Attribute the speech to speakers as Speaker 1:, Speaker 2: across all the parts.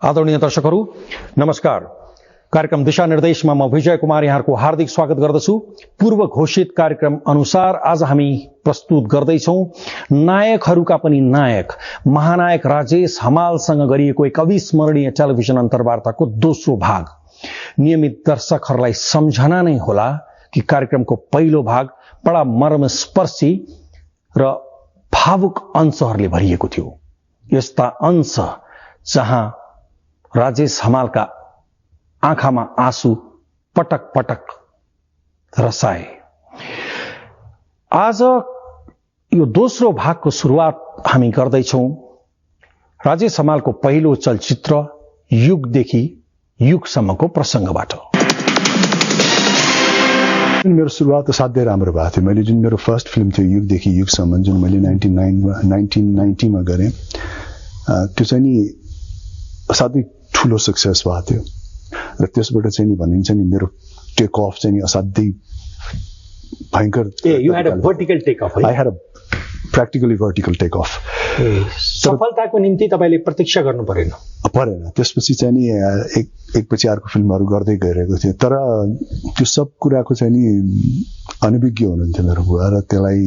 Speaker 1: आदरणीय दर्शकहरू नमस्कार। कार्यक्रम दिशा निर्देशमा म विजय कुमार यहाँको हार्दिक स्वागत गर्दछु। पूर्व घोषित कार्यक्रम अनुसार आज हामी प्रस्तुत गर्दैछौं नायकहरूका पनि नायक महानायक राजेश हमालसँग गरिएको एक अविस्मरणीय टेलिभिजन अन्तर्वार्ताको दोस्रो भाग। नियमित दर्शकहरूलाई सम्झना नै होला कि कार्यक्रमको पहिलो भाग बडा मर्मस्पर्शी र भावुक अंशहरूले भरिएको थियो। यस्ता अंश जहाँ राजेश हमालका आँखामा आँसु पटक पटक रसाए। आज यो दोस्रो भागको सुरुवात हामी गर्दैछौं राजेश हमालको पहिलो चलचित्र युगदेखि युगसम्मको प्रसंगबाट।
Speaker 2: मेरो सुरुवात असाध्यै राम्रो भएको थियो। मैले जुन मेरो फर्स्ट फिल्म थियो युगदेखि युगसम्म, जुन मैले 1990 मा गरेँ, त्यो चाहिँ नि असाध्यै ठुलो सक्सेस भएको थियो र त्यसबाट चाहिँ नि भनिन्छ नि मेरो टेक अफ चाहिँ नि असाध्यै भयंकर।
Speaker 1: You had a vertical take off.
Speaker 2: I had a practically vertical take off.
Speaker 1: सफलताको निम्ति तपाईले प्रतीक्षा गर्नु परेन।
Speaker 2: त्यसपछि चाहिँ नि एकपछि अर्को फिल्महरू गर्दै गइरहेको थियो। तर त्यो सब कुराको चाहिँ नि अनभिज्ञ हुनुहुन्थ्यो मेरो बुवा, र त्यसलाई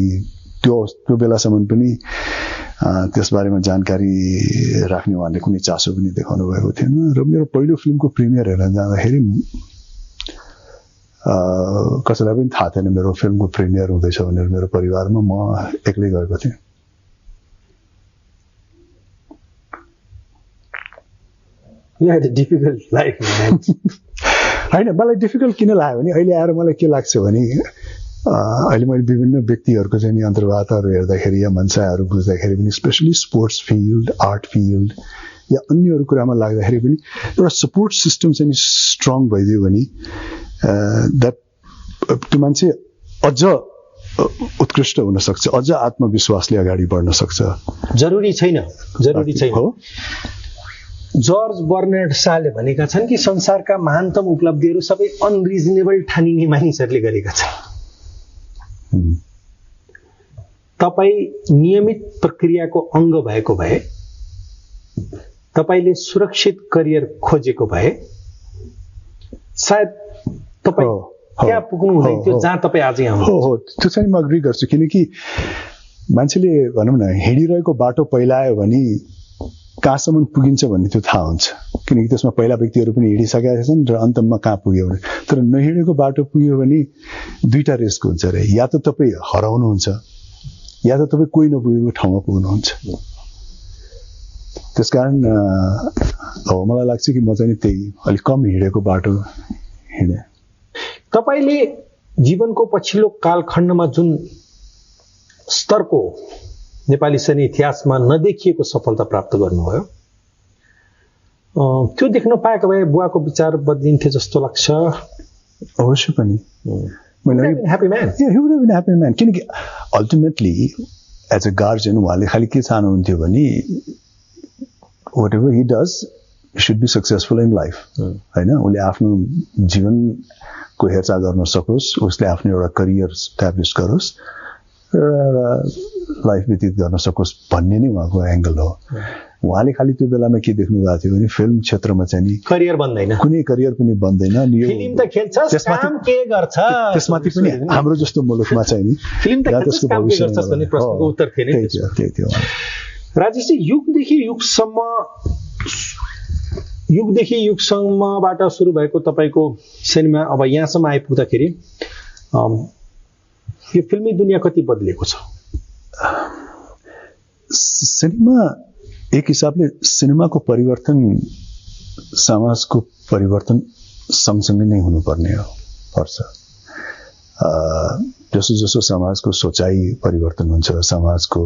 Speaker 2: त्यो बेलासम्म पनि त्यसबारेमा जानकारी राख्ने उहाँले कुनै चासो पनि देखाउनु भएको थिएन। र मेरो पहिलो फिल्मको प्रिमियर हेर्न जाँदाखेरि कसैलाई पनि थाहा थिएन मेरो फिल्मको प्रिमियर हुँदैछ भनेर। मेरो परिवारमा म एक्लै गएको थिएँ।
Speaker 1: You had a difficult life, man.
Speaker 2: हैन, मलाई डिफिकल्ट किन लाग्यो भने अहिले आएर मलाई के लाग्छ भने अहिले मैले विभिन्न व्यक्तिहरूको चाहिँ नि अन्तर्वार्ताहरू हेर्दाखेरि या मनसायहरू बुझ्दाखेरि पनि, specially sports field, art field या अन्यहरू कुरामा लाग्दाखेरि पनि एउटा सपोर्ट सिस्टम चाहिँ स्ट्रङ भइदियो भने त्यो मान्छे अझ उत्कृष्ट हुन सक्छ, अझ आत्मविश्वासले अगाडि बढ्न सक्छ।
Speaker 1: जरुरी छैन हो। जर्ज बर्नार्ड शाले भनेका छन् कि संसारका महानतम उपलब्धिहरू सबै अनरिजनेबल ठानिने मानिसहरूले गरेका छन्। तपाई नियमित प्रक्रियाको अंग भएको भए, तपाईले सुरक्षित करियर खोजेको भए सायद तपाई त्यहाँ पुग्नु हुँदैन थियो जहाँ तपाई आज यहाँ हुनुहुन्छ।
Speaker 2: त्यो चाहिँ म एग्री गर्छु, किनकि मान्छेले भनौँ न हिँडिरहेको बाटो पहिलायो भने कहाँसम्म पुगिन्छ भन्ने त्यो थाहा हुन्छ, किनकि त्यसमा पहिला व्यक्तिहरू पनि हिँडिसकेका छन् र अन्तमा कहाँ पुग्यो भने। तर नहिँडेको बाटो पुग्यो भने दुईटा रिस्क हुन्छ रे, या त तपाईँ हराउनुहुन्छ या त तपाईँ कोही नपुगेको ठाउँमा पुग्नुहुन्छ। त्यसकारण अब मलाई लाग्छ कि म चाहिँ त्यही अलिक कम हिँडेको बाटो हिँडे।
Speaker 1: तपाईले जीवनको पछिल्लो कालखण्डमा जुन स्तरको नेपाली सिने इतिहासमा नदेखिएको सफलता प्राप्त गर्नुभयो, त्यो देख्न पाएको भए बुवाको विचार बदलिन्थ्यो जस्तो लाग्छ।
Speaker 2: अवश्य पनि।
Speaker 1: Happy man,
Speaker 2: he would have been happy man, किनकि अल्टिमेटली एज अ गार्जियन उहाँले खालि के चाहनुहुन्थ्यो भने whatever he does should be successful in life, हैन। उसले आफ्नो जीवनको हेरचाह गर्न सकोस्, उसले आफ्नो एउटा करियर एस्टाब्लिस गरोस् र लाइफ व्यतीत गर्न सकोस् भन्ने नै उहाँको एंगल हो। उहाँले खालि त्यो बेलामा के देख्नु भएको थियो भने फिल्म क्षेत्रमा चाहिँ नि
Speaker 1: करियर बन्दैन,
Speaker 2: कुनै करियर पनि बन्दैन,
Speaker 1: फिल्म त खेल्छस् काम के गर्छ,
Speaker 2: त्यसमाथि पनि हाम्रो जस्तो मुलुकमा चाहिँ नि
Speaker 1: फिल्म त खेल्छस् काम के गर्छस् भन्ने प्रश्नको उत्तर थिएन।
Speaker 2: त्यही थियो।
Speaker 1: राजेशजी, युगदेखि युगसम्मबाट सुरु भएको तपाईको सिनेमा अब यहाँसम्म आइपुग्दाखेरि यो फिल्मी दुनिया कति बदलेको छ?
Speaker 2: सिनेमा एक हिसाबले सिनेमाको परिवर्तन समाजको परिवर्तन सँगसँगै नै हुनुपर्ने पर्छ। जसो जसो समाजको सोचाइ परिवर्तन हुन्छ, समाजको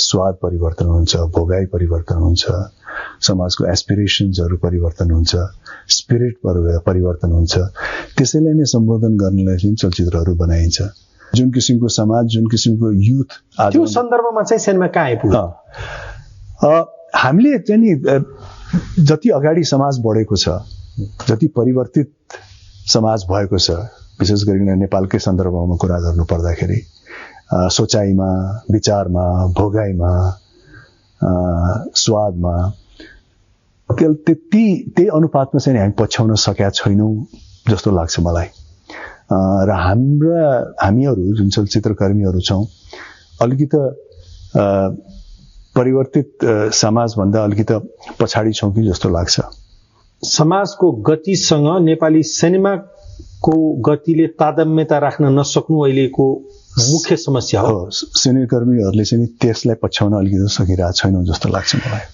Speaker 2: स्वाद परिवर्तन हुन्छ, भोगाई परिवर्तन हुन्छ, समाजको एस्पिरेसन्सहरू परिवर्तन हुन्छ, स्पिरिट परिवर्तन हुन्छ। त्यसैलाई नै सम्बोधन गर्नलाई चाहिँ चलचित्रहरू बनाइन्छ। जुन किसिमको समाज, जुन किसिमको युथ,
Speaker 1: त्यो सन्दर्भमा चाहिँ सिनेमा कहाँ आइपुग्यो?
Speaker 2: हामीले चाहिँ नि जति अगाडि समाज बढेको छ, जति परिवर्तित समाज भएको छ, विशेष गरी नेपालकै सन्दर्भमा कुरा गर्नु पर्दाखेरि सोचाइमा, विचारमा, भोगाइमा, स्वादमा त्यही अनुपातमा चाहिँ हामी पछ्याउन सकेका छैनौँ जस्तो लाग्छ मलाई। र हामीहरू जुन चलचित्रकर्मीहरू छौँ अलिकति परिवर्तित समाजभन्दा अलिकति पछाडि छौँ कि जस्तो लाग्छ।
Speaker 1: समाजको गतिसँग नेपाली सिनेमाको गतिले तादात्म्यता राख्न नसक्नु अहिलेको मुख्य समस्या हो।
Speaker 2: सिनेकर्मीहरूले चाहिँ त्यसलाई पछ्याउन अलिकति सकिरहेको छैनौँ जस्तो लाग्छ मलाई।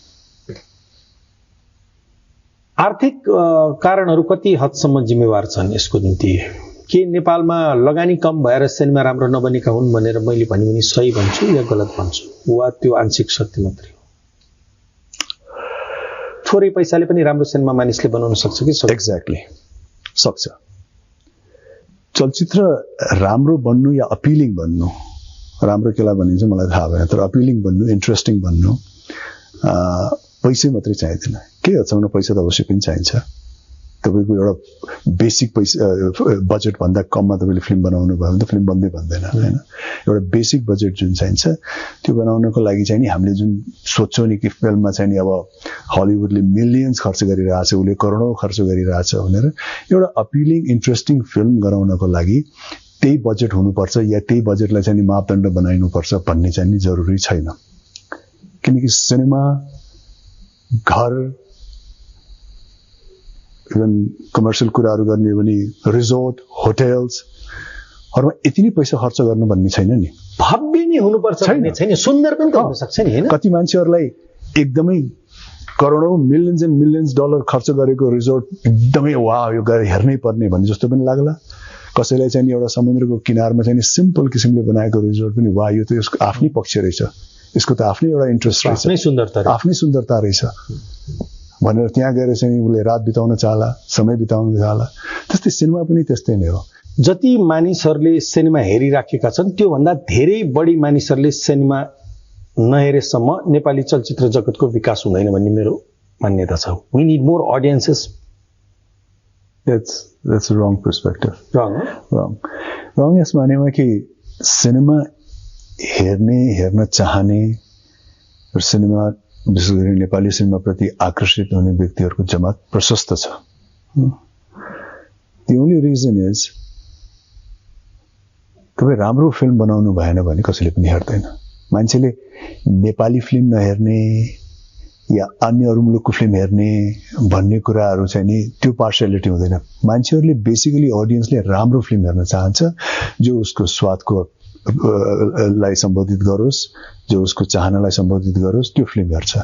Speaker 1: आर्थिक कारणहरू कति हदसम्म जिम्मेवार छन् यसको निम्ति? के नेपालमा लगानी कम भएर सिनेमा राम्रो नबनेका हुन् भनेर मैले भन्यो भने सही भन्छु या गलत भन्छु, वा त्यो आंशिक सत्य मात्रै हो? थोरै पैसाले पनि राम्रो सिनेमा मानिसले बनाउन सक्छ कि?
Speaker 2: एक्ज्याक्टली सक्छ। चलचित्र राम्रो बन्नु या अपिलिङ बन्नु, राम्रो केलाई भनिन्छ मलाई थाहा भएन, तर अपिलिङ बन्नु, इन्ट्रेस्टिङ बन्नु पैसै मात्रै चाहिँदैन। के हदसम्म पैसा त अवश्य पनि चाहिन्छ। तपाईँको एउटा बेसिक पैसा बजेट भन्दा कममा तपाईँले फिल्म बनाउनु भयो भने त फिल्म बन्दै बन्दैन होइन। एउटा बेसिक बजेट जुन चाहिन्छ त्यो बनाउनको लागि चाहिँ नि हामीले जुन सोच्छौँ नि कि फिल्ममा चाहिँ नि अब हलिउडले मिलियन्स खर्च गरिरहेछ, उसले करोडौँ खर्च गरिरहेछ भनेर, एउटा अपिलिङ इन्ट्रेस्टिङ फिल्म गराउनको लागि त्यही बजेट हुनुपर्छ या त्यही बजेटलाई चाहिँ नि मापदण्ड बनाइनुपर्छ भन्ने चाहिँ नि जरुरी छैन। किनकि सिनेमा, घर, इभन कमर्सियल कुराहरू गर्ने भने रिजोर्ट, होटेल्सहरूमा यति नै पैसा खर्च गर्नु भन्ने छैन नि।
Speaker 1: भव्य नै हुनुपर्छ भन्ने छैन, सुन्दर पनि त हुन सक्छ नि हैन।
Speaker 2: कति मान्छेहरूलाई एकदमै करोडौं मिलियन्स एन्ड मिलियन्स डलर खर्च गरेको रिजोर्ट एकदमै वाह यो गएर हेर्नै पर्ने भन्ने जस्तो पनि लाग्ला। कसैलाई चाहिँ एउटा समुद्रको किनारमा चाहिँ सिम्पल किसिमले बनाएको रिजोर्ट पनि वाह यो त यसको आफ्नै पक्ष रहेछ, यसको त आफ्नै एउटा इन्ट्रेस्ट रहेछ, आफ्नै सुन्दरता रहेछ भनेर त्यहाँ गएर चाहिँ उसले रात बिताउन चाहला, समय बिताउन चाहला। त्यस्तै सिनेमा पनि त्यस्तै नै हो।
Speaker 1: जति मानिसहरूले सिनेमा हेरिराखेका छन् त्योभन्दा धेरै बढी मानिसहरूले सिनेमा नहेरेसम्म नेपाली चलचित्र जगतको विकास हुँदैन भन्ने मेरो मान्यता छ। We need more audiences.
Speaker 2: That's a wrong perspective.
Speaker 1: Wrong
Speaker 2: यस मानेमा कि सिनेमा हेर्न चाहने र सिनेमा विशेष गरी नेपाली सिनेमा प्रति आकर्षित हुने व्यक्तिहरूको जमात प्रशस्त छ। The only reason is तपाईँ राम्रो फिल्म बनाउनु भएन भने कसैले पनि हेर्दैन। मान्छेले नेपाली फिल्म नहेर्ने या अन्य अरू मुलुकको फिल्म हेर्ने भन्ने कुराहरू चाहिँ नि त्यो पार्शियलिटी हुँदैन। मान्छेहरूले बेसिकली अडियन्सले राम्रो फिल्म हेर्न चाहन्छ जो उसको स्वादको लाई सम्बोधित गरोस्, जो उसको चाहनालाई सम्बोधित गरोस्, त्यो फिल्म हेर्छ।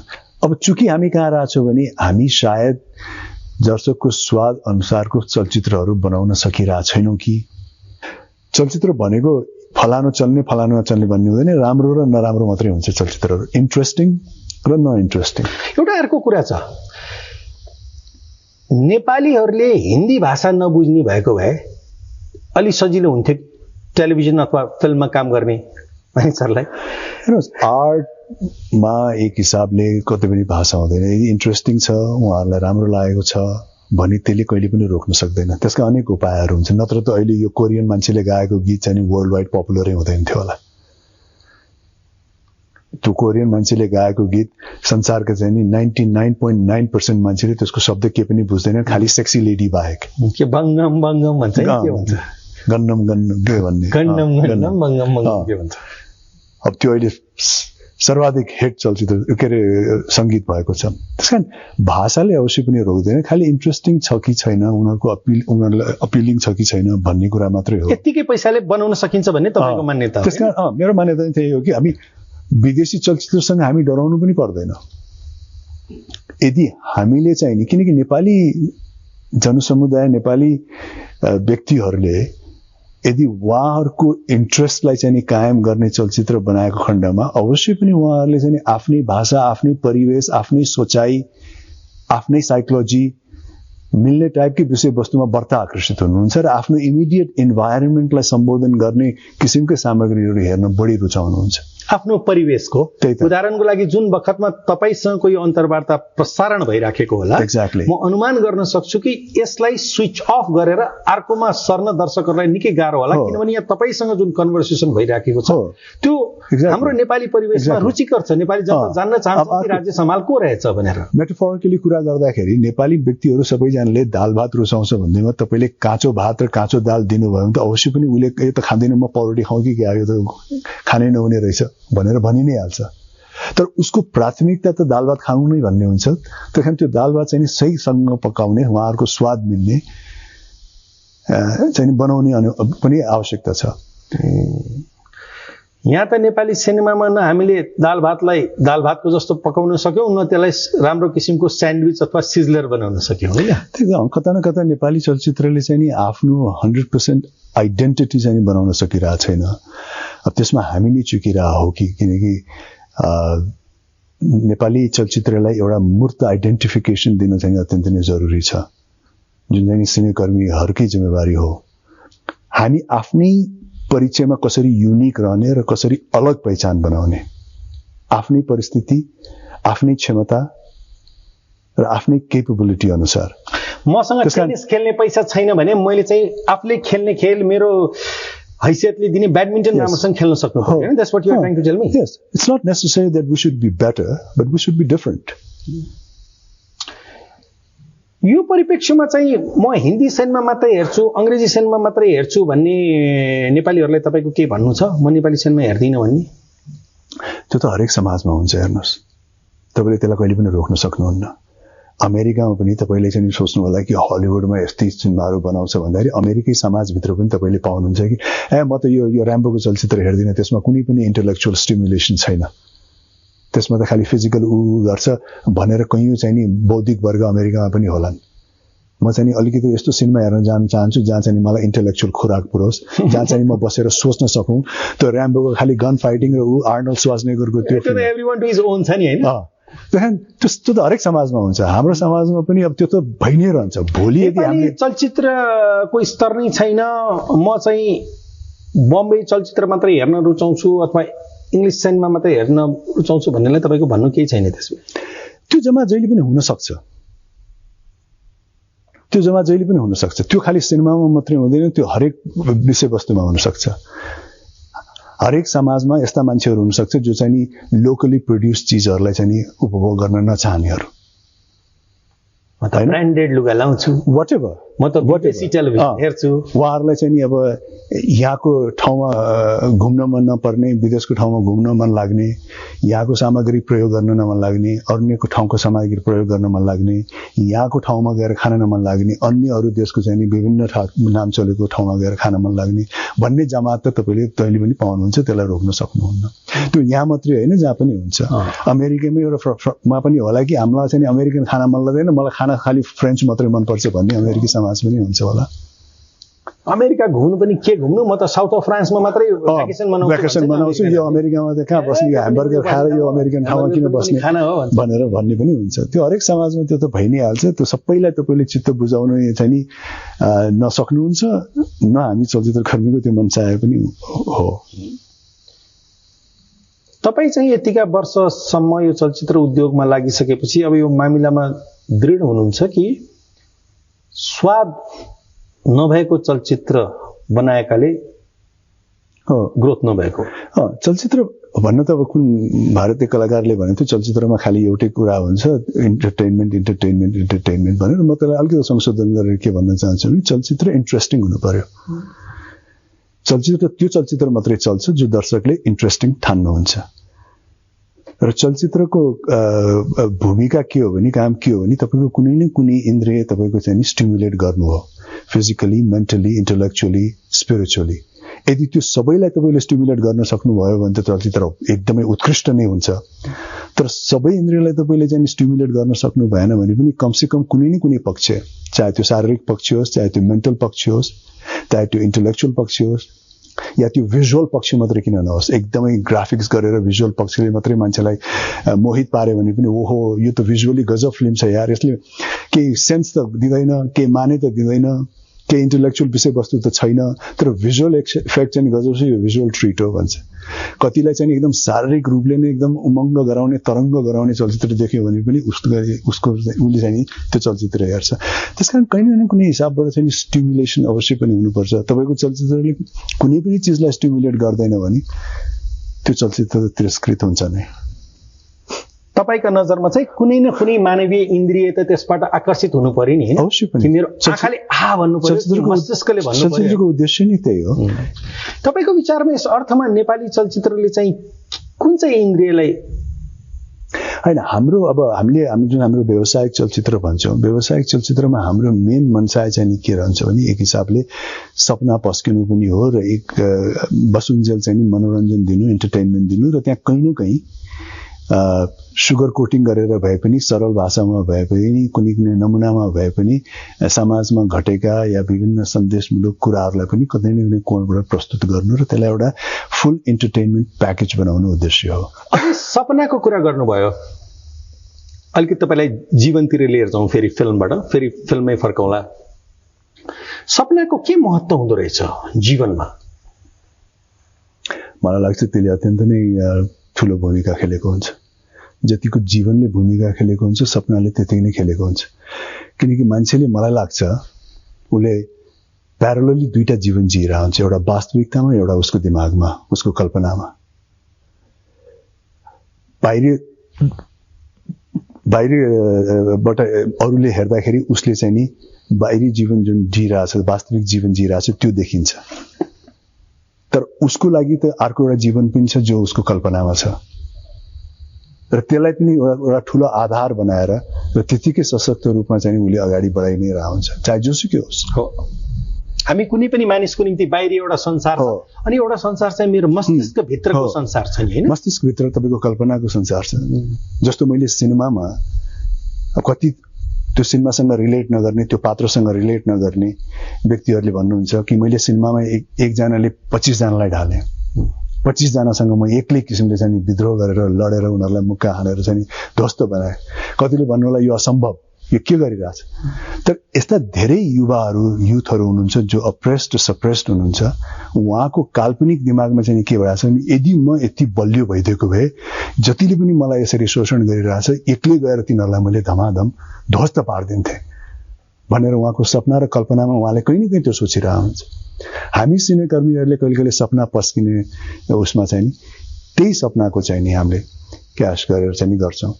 Speaker 2: अब चूँकि हामी कहाँ रहेछौँ भने हामी सायद दर्शकको स्वाद अनुसारको चलचित्रहरू बनाउन सकिरहेको छैनौँ कि चलचित्र भनेको फलानु चल्ने फलानु नचल्ने भन्ने हुँदैन, राम्रो र नराम्रो मात्रै हुन्छ चलचित्रहरू, इन्ट्रेस्टिङ र नइन्ट्रेस्टिङ।
Speaker 1: एउटा अर्को कुरा छ, नेपालीहरूले हिन्दी भाषा नबुझ्ने भएको भए अलि सजिलो हुन्थ्यो टेलिभिजन अथवा फिल्ममा काम गर्ने मानिसहरूलाई।
Speaker 2: हेर्नुहोस्, आर्टमा एक हिसाबले कतै पनि भाषा हुँदैन। यदि इन्ट्रेस्टिङ छ, उहाँहरूलाई राम्रो लागेको छ भने त्यसले कहिले पनि रोक्न सक्दैन। त्यसका अनेक उपायहरू हुन्छ। नत्र त अहिले यो कोरियन मान्छेले गाएको गीत चाहिँ वर्ल्ड वाइड पपुलरै हुँदैन थियो होला। त्यो कोरियन मान्छेले गाएको गीत संसारका चाहिँ नि 99.9% मान्छेले त्यसको शब्द के पनि बुझ्दैन, खालि सेक्सी लेडी बाहेक।
Speaker 1: के बङ्गम बङ्गम भन्छ, के भन्छ,
Speaker 2: गन्नम गन्नम के भन्ने,
Speaker 1: गन्नम गन्नम बङ्गम बङ्गम के भन्छ।
Speaker 2: अब त्यो अहिले सर्वाधिक हिट चलचित्र के अरे सङ्गीत भएको छ। त्यसकारण भाषाले अवश्य पनि रोक्दैन, खालि इन्ट्रेस्टिङ छ कि छैन, उनीहरूलाई अपिलिङ छ कि छैन भन्ने कुरा मात्रै हो।
Speaker 1: यतिकै पैसाले बनाउन सकिन्छ भन्ने तपाईँको मान्यता हो?
Speaker 2: त्यसकारण मेरो मान्यता त्यही हो कि हामी विदेशी चलचित्रसँग हामी डराउनु पनि पर्दैन। यदि हामीले चाहिँ नि, किनकि नेपाली जनसमुदाय, नेपाली व्यक्तिहरूले यदि उहाँहरूको इन्ट्रेस्टलाई चाहिँ नि कायम गर्ने चलचित्र बनाएको खण्डमा अवश्य पनि उहाँहरूले चाहिँ आफ्नै भाषा, आफ्नै परिवेश, आफ्नै सोचाइ, आफ्नै साइकोलोजी मिल्ने टाइपकै विषयवस्तुमा बढ्ता आकर्षित हुनुहुन्छ र आफ्नो इमिडिएट इन्भाइरोमेन्टलाई सम्बोधन गर्ने किसिमकै सामग्रीहरू हेर्न बढी रुचाउनुहुन्छ।
Speaker 1: आफ्नो परिवेशको उदाहरणको लागि जुन बखतमा तपाईसँग यो अन्तर्वार्ता प्रसारण भइराखेको होला,
Speaker 2: एक्ज्याक्टली
Speaker 1: म अनुमान गर्न सक्छु कि यसलाई स्विच अफ गरेर अर्कोमा सर्न दर्शकहरूलाई निकै गाह्रो होला, किनभने यहाँ तपाईसँग जुन कन्भर्सेसन भइराखेको छ त्यो हाम्रो नेपाली परिवेशमा रुचिकर छ। नेपाली जनता जान्न चाहन्छ कि राज्य सम्हाल को रहेछ भनेर।
Speaker 2: मेटाफोरिकली कुरा गर्दाखेरि नेपाली व्यक्तिहरू सबैजनाले दाल भात रुचाउँछ भन्दैमा तपाईँले काँचो भात र काँचो दाल दिनुभयो भने त अवश्य पनि उसले यो त खाँदैन, म परोटी खाउँ कि क्या, यो त खानै नहुने रहेछ भनेर भनि नै हाल्छ। तर उसको प्राथमिकता त दाल भात खानु नै भन्ने हुन्छ। त्यही कारण त्यो दाल भात चाहिँ सहीसँग पकाउने, उहाँहरूको स्वाद मिल्ने चाहिँ बनाउने पनि आवश्यकता छ।
Speaker 1: यहाँ त नेपाली सिनेमामा न हामीले दाल भातको जस्तो पकाउन सक्यौं, न त्यसलाई राम्रो किसिमको स्यान्डविच अथवा सिजलर बनाउन सक्यौं हैन।
Speaker 2: त्यो कता न कता नेपाली चलचित्रले चाहिँ नि आफ्नो 100% आइडेन्टिटी चाहिँ बनाउन सकिरहेको छैन। अब त्यसमा हामी नै चुकिरह हो कि, किनकि नेपाली चलचित्रलाई एउटा मूर्त आइडेन्टिफिकेसन दिन चाहिँ अत्यन्त नै जरुरी छ, जुन चाहिँ सिनेकर्मीहरूकै जिम्मेवारी हो। हामी आफ्नै परिचयमा कसरी युनिक रहने र कसरी अलग पहिचान बनाउने, आफ्नै परिस्थिति, आफ्नै क्षमता र आफ्नै केपेबिलिटी अनुसार।
Speaker 1: मसँग टेनिस खेल्ने पैसा छैन भने मैले चाहिँ आफूले खेल्ने खेल मेरो हैसियतले दिने ब्याडमिन्टन राम्रोसँग खेल्न सक्नु पर्यो हैन। That's what you are trying to tell me.
Speaker 2: Yes, it's not necessary that we should be better, but we should be different.
Speaker 1: यो परिप्रेक्ष्यमा चाहिँ म हिन्दी सिनेमा मात्रै हेर्छु, अंग्रेजी सिनेमा मात्रै हेर्छु भन्ने नेपालीहरूलाई तपाईको के भन्नु छ? म नेपाली सिनेमा हेर्दिन भन्ने?
Speaker 2: त्यो त हरेक समाजमा हुन्छ, हेर्नुस्। तपाईले त्यसलाई कहिले पनि रोक्न सक्नुहुन्न। अमेरिकामा पनि तपाईले चाहिँ सोच्नु होला कि हलिउडमा यस्तै सिनेमाहरू बनाउँछ भन्दाखेरि अमेरिकी समाजभित्र पनि तपाईले पाउनुहुन्छ कि म त यो र्याम्बोको चलचित्र हेर्दिन, त्यसमा कुनै पनि इन्टेलेक्चुअल स्टिमुलेसन छैन, त्यसमा त खालि फिजिकल गर्छ भनेर कयौं चाहिँ नि बौद्धिक वर्ग अमेरिकामा पनि होलान्। म चाहिँ नि अलिकति यस्तो सिनेमा हेर्न जान चाहन्छु जहाँ चाहिँ मलाई इन्टेलेक्चुअल खुराक पुरोस्, जहाँ चाहिँ म बसेर सोच्न सकौं। त्यो र्याम्बोको खालि गन फाइटिङ र आर्नल्ड स्वार्जनेगरको त्यो
Speaker 1: एभ्रीवन टु हिज ओन छ नि हैन।
Speaker 2: त्यस्तो त हरेक समाजमा हुन्छ, हाम्रो समाजमा पनि अब त्यो त भइ नै रहन्छ। भोलि यदि हामीले
Speaker 1: चलचित्रको स्तर नै छैन, म चाहिँ बम्बई चलचित्र मात्रै हेर्न रुचाउँछु अथवा इंग्लिश सिनेमा मात्रै हेर्न रुचाउँछु भन्नेलाई तपाईको भन्नु केही छैन त्यसमा?
Speaker 2: त्यो जम्मा जहिले पनि हुन सक्छ, त्यो खालि सिनेमामा मात्रै हुँदैन, त्यो हरेक विषयवस्तुमा हुन सक्छ। हरेक समाजमा यस्ता मान्छेहरू हुन सक्छ जो चाहिँ नि लोकली प्रोड्युस चीजहरूलाई चाहिँ नि उपभोग गर्न नचाहनेहरू।
Speaker 1: म त ब्रान्डेड लुगा लाउँछु,
Speaker 2: व्हाटएभर,
Speaker 1: म त विदेशी टेलिभिजन हेर्छु।
Speaker 2: उहाँहरूलाई चाहिँ नि अब यहाँको ठाउँमा घुम्न मन नपर्ने, विदेशको ठाउँमा घुम्न मन लाग्ने, यहाँको सामग्री प्रयोग गर्न नमन लाग्ने, अन्यको ठाउँको सामग्री प्रयोग गर्न मन लाग्ने, यहाँको ठाउँमा गएर खान नमन लाग्ने, अन्य अरू देशको चाहिँ नि विभिन्न नाम चलेको ठाउँमा गएर खान मन लाग्ने भन्ने जमात त तपाईले तैले पनि पाउनुहुन्छ, त्यसलाई रोक्न सक्नुहुन्न। त्यो यहाँ मात्रै होइन, जहाँ पनि हुन्छ। अमेरिकामै एउटा पनि होला कि हामीलाई चाहिँ अमेरिकन खाना मन लाग्दैन, मलाई खाना खालि फ्रेन्च मात्रै मनपर्छ भन्ने अमेरिकी समाज पनि हुन्छ होला।
Speaker 1: अमेरिका घुम्नु पनि के घुम्नु, म त साउथ अफ फ्रान्समा मात्रै भ्याकेसन
Speaker 2: मनाउँछु, यो अमेरिकामा त कहाँ बस्ने, ह्याम्बर्गर खाएर यो अमेरिकन ठाउँमा किन बस्ने भनेर भन्ने पनि हुन्छ। त्यो हरेक समाजमा त्यो त भइ नै हाल्छ। त्यो सबैलाई तपाईले चित्त बुझाउन चाहिँ नि नसक्नुहुन्छ, न हामी चलचित्र कर्मीको त्यो मन चाहे पनि हो।
Speaker 1: तपाई चाहिँ यतिका वर्षसम्म यो चलचित्र उद्योगमा लागिसकेपछि अब यो मामिलामा दृढ हुनुहुन्छ कि स्वाद नभएको चलचित्र बनाएकाले ग्रोथ नभएको?
Speaker 2: चलचित्र भन्न त अब कुन भारतीय कलाकारले भने त्यो चलचित्रमा खालि एउटै कुरा हुन्छ, इन्टरटेनमेन्ट भनेर। म त्यसलाई अलिकति संशोधन गरेर के भन्न चाहन्छु भने चलचित्र इन्ट्रेस्टिङ हुनु पर्यो। त्यो चलचित्र मात्रै चल्छ जो दर्शकले इन्ट्रेस्टिङ ठान्नुहुन्छ। र चलचित्रको भूमिका के हो भने, काम के हो भने तपाईको कुनै न कुनै इन्द्रिय तपाईको चाहिँ स्टिमुलेट गर्नु हो, फिजिकली, मेन्टली, इन्टेलेक्चुअली, स्पिरिचुअली। यदि त्यो सबैलाई तपाईले स्टिमुलेट गर्न सक्नुभयो भने त चलचित्र एकदमै उत्कृष्ट नै हुन्छ। तर सबै इन्द्रियलाई तपाईले चाहिँ स्टिमुलेट गर्न सक्नु भएन भने पनि कमसेकम कुनै न कुनै पक्ष, चाहे त्यो शारीरिक पक्ष होस्, चाहे त्यो मेन्टल पक्ष होस्, चाहे त्यो इन्टेलेक्चुअल पक्ष होस्, या त्यो भिजुअल पक्ष मात्रै किन नहोस्, एकदमै ग्राफिक्स गरेर भिजुअल पक्षले मात्रै मान्छेलाई मोहित पार्यो भने पनि ओहो यो त भिजुअली गजब फिल्म छ यार, यसले केही सेन्स त दिँदैन, केही माने त दिँदैन, केही इन्टेलेक्चुअल विषयवस्तु त छैन, तर भिजुअल इफेक्ट चाहिँ गजब छ, यो भिजुअल ट्रिट हो भन्छ। कतिलाई चाहिँ एकदम शारीरिक रूपले नै एकदम उमङ्ग गराउने, तरङ्ग गराउने चलचित्र देख्यो भने पनि उसको उसले चाहिँ त्यो चलचित्र हेर्छ। त्यसकारण कहीँ न कुनै हिसाबबाट चाहिँ स्टिमुलेसन अवश्य पनि हुनुपर्छ। तपाईँको चलचित्रले कुनै पनि चिजलाई स्टिमुलेट गर्दैन भने त्यो चलचित्र त तिरस्कृत हुन्छ नै।
Speaker 1: तपाईका नजरमा चाहिँ कुनै न कुनै मानवीय इन्द्रिय त त्यसबाट आकर्षित हुनु पर्यो नि,
Speaker 2: अवश्य पनि।
Speaker 1: मेरो आँखाले आहा भन्नु पर्यो, मस्तिष्कले भन्नु पर्यो।
Speaker 2: चलचित्रको उद्देश्य नै त्यही हो।
Speaker 1: तपाईको विचारमा यस अर्थमा नेपाली चलचित्रले चाहिँ कुन चाहिँ इन्द्रियलाई
Speaker 2: हैन, हामी जुन हाम्रो व्यावसायिक चलचित्र भन्छौँ, व्यावसायिक चलचित्रमा हाम्रो मेन मनसाय चाहिँ के रहन्छ भने एक हिसाबले सपना पस्किनु पनि हो र एक बसुन्जेल चाहिँ मनोरञ्जन दिनु, इन्टरटेनमेन्ट दिनु, र त्यहाँ कहीँ न कहीँ सुगर कोटिङ गरेर भए पनि, सरल भाषामा भए पनि, कुनै कुनै नमुनामा भए पनि समाजमा घटेका या विभिन्न सन्देशमूलक कुराहरूलाई पनि कुनै न कुनै कोणबाट प्रस्तुत गर्नु र त्यसलाई एउटा फुल इन्टरटेनमेन्ट प्याकेज बनाउनु उद्देश्य हो।
Speaker 1: अब सपनाको कुरा गर्नुभयो, अलिकति तपाईँलाई जीवनतिर लिएर जाउँ, फेरि फिल्मबाट फेरि फिल्ममै फर्काउँला। सपनाको के महत्त्व हुँदो रहेछ जीवनमा?
Speaker 2: मलाई लाग्छ त्यसले अत्यन्त नै ठुलो भूमिका खेलेको हुन्छ। जतिको जीवनले भूमिका खेलेको हुन्छ, सपनाले त्यतिकै नै खेलेको हुन्छ। किनकि मान्छेले, मलाई लाग्छ, उसले प्यारलली दुईटा जीवन जिइरहेको हुन्छ, एउटा वास्तविकतामा, एउटा उसको दिमागमा, उसको कल्पनामा। बाहिरबाट अरूले हेर्दाखेरि उसले चाहिँ नि बाहिरी जीवन जुन जिइरहेछ, वास्तविक जीवन जिइरहेछ त्यो देखिन्छ, तर उसको लागि त अर्को एउटा जीवन पनि छ जो उसको कल्पनामा छ, र त्यसलाई पनि एउटा ठुलो आधार बनाएर र त्यतिकै सशक्त रूपमा चाहिँ उसले अगाडि बढाइ नै रहेको हुन्छ, चाहे जोसुकै होस्।
Speaker 1: हामी कुनै पनि मानिसको निम्ति बाहिरी एउटा संसार छ, अनि एउटा संसार चाहिँ मेरो मस्तिष्क भित्रको संसार छ नि, हैन? मस्तिष्क
Speaker 2: भित्र तपाईँको कल्पनाको संसार छ। जस्तो मैले सिनेमामा कति त्यो सिनेमासँग रिलेट नगर्ने, त्यो पात्रसँग रिलेट नगर्ने व्यक्तिहरूले भन्नुहुन्छ कि मैले सिनेमामा एकजनाले 25 जनालाई ढाले, 25 जनासँग म एक्लै किसिमले चाहिँ विद्रोह गरेर लडेर उनीहरूलाई मुक्का हानेर चाहिँ ध्वस्त बनाए। कतिले भन्नु होला यो असम्भव, यो के गरिरहेछ। तर यस्ता धेरै युथहरू हुनुहुन्छ जो अप्रेस्ड सप्रेस्ड हुनुहुन्छ, उहाँको काल्पनिक दिमागमा चाहिँ के भइरहेछ भने यदि म यति बलियो भइदिएको भए, जतिले पनि मलाई यसरी शोषण गरिरहेछ, एक्लै गएर तिनीहरूलाई मैले धमाधम ध्वस्त पारिदिन्थेँ भनेर उहाँको सपना र कल्पनामा उहाँले कहीँ न कहीँ त्यो सोचिरहेको हुन्छ। हामी सिनेकर्मीहरूले कहिले कहिले सपना पस्किने उसमा चाहिँ नि त्यही सपनाको चाहिँ नि हामीले क्यास गरेर चाहिँ गर्छौँ।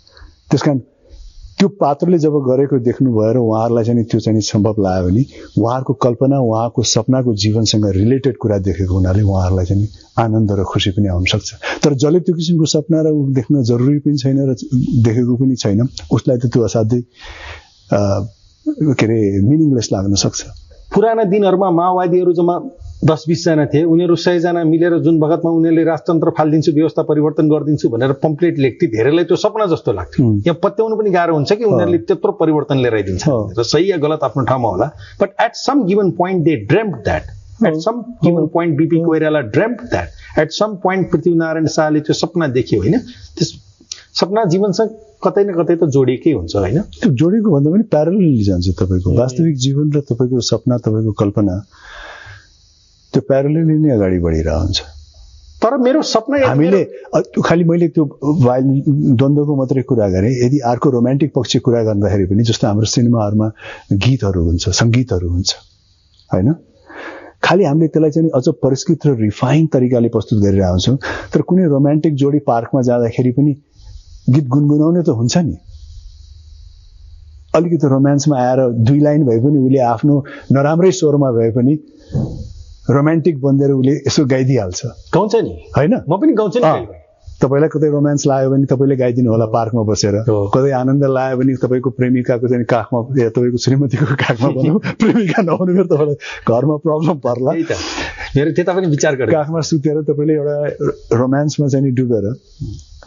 Speaker 2: त्यसकारण त्यो पात्रले जब गरेको देख्नु भएर उहाँहरूलाई चाहिँ त्यो चाहिँ सम्भव लाग्यो भने उहाँहरूको कल्पना, उहाँको सपनाको जीवनसँग रिलेटेड कुरा देखेको हुनाले उहाँहरूलाई चाहिँ आनन्द र खुसी पनि आउन सक्छ। तर जसले त्यो किसिमको सपना र देख्न जरुरी पनि छैन र देखेको पनि छैन, उसलाई त त्यो असाध्यै के अरे मिनिङलेस लाग्न सक्छ।
Speaker 1: पुराना दिनहरूमा माओवादीहरू जम्मा 10-20 जना थिए, उनीहरू 100 जना मिलेर जुन बखतमा उनीहरूले राजतन्त्र फालिदिन्छु, व्यवस्था परिवर्तन गरिदिन्छु भनेर पम्पलेट लेख्थे, धेरैलाई त्यो सपना जस्तो लाग्थ्यो। यहाँ पत्याउनु पनि गाह्रो हुन्छ कि उनीहरूले त्यत्रो परिवर्तन लिएर आइदिन्छ। र सही या गलत आफ्नो ठाउँमा होला, but at some given point they dreamed that, at some given point BP Koirala dreamed that, at some point Prithvi Narayan शाहले त्यो सपना देख्यो, होइन? त्यस सपना जीवनसँग कतै न कतै त जोडिएकै हुन्छ, होइन?
Speaker 2: त्यो जोडिएको भन्दा पनि प्यारलली जान्छ। तपाईँको वास्तविक जीवन र तपाईँको सपना, तपाईँको कल्पना, त्यो प्यारलली नै अगाडि बढिरहेको हुन्छ।
Speaker 1: तर मेरो सपना
Speaker 2: हामीले खालि मैले त्यो द्वन्द्वको मात्रै कुरा गरेँ। यदि अर्को रोमान्टिक पक्ष कुरा गर्दाखेरि पनि, जस्तो हाम्रो सिनेमाहरूमा गीतहरू हुन्छ, सङ्गीतहरू हुन्छ, होइन? खालि हामीले त्यसलाई चाहिँ अझ परिष्कृत र रिफाइन तरिकाले प्रस्तुत गरिरहेको हुन्छौँ। तर कुनै रोमान्टिक जोडी पार्कमा जाँदाखेरि पनि गीत गुनगुनाउने त हुन्छ नि, अलिकति रोमान्समा आएर 2 लाइन भए पनि उसले आफ्नो नराम्रै स्वरमा भए पनि रोमान्टिक बन्देर उसले यसो गाइदिइहाल्छ,
Speaker 1: गाउँछ नि,
Speaker 2: होइन?
Speaker 1: म पनि गाउँछु नि।
Speaker 2: तपाईलाई कतै रोमान्स लाग्यो भने तपाईले गाइदिनु होला पार्कमा बसेर, कतै आनन्द लाग्यो भने तपाईँको प्रेमिकाको चाहिँ काखमा या तपाईँको श्रीमतीको काखमा भनौँ, प्रेमिका नहुनु मेरो तपाईँलाई घरमा प्रब्लम पर्ला।
Speaker 1: मेरो त्यता पनि विचार गरेँ,
Speaker 2: काखमा सुतेर तपाईँले एउटा रोमान्समा चाहिँ नि डुबेर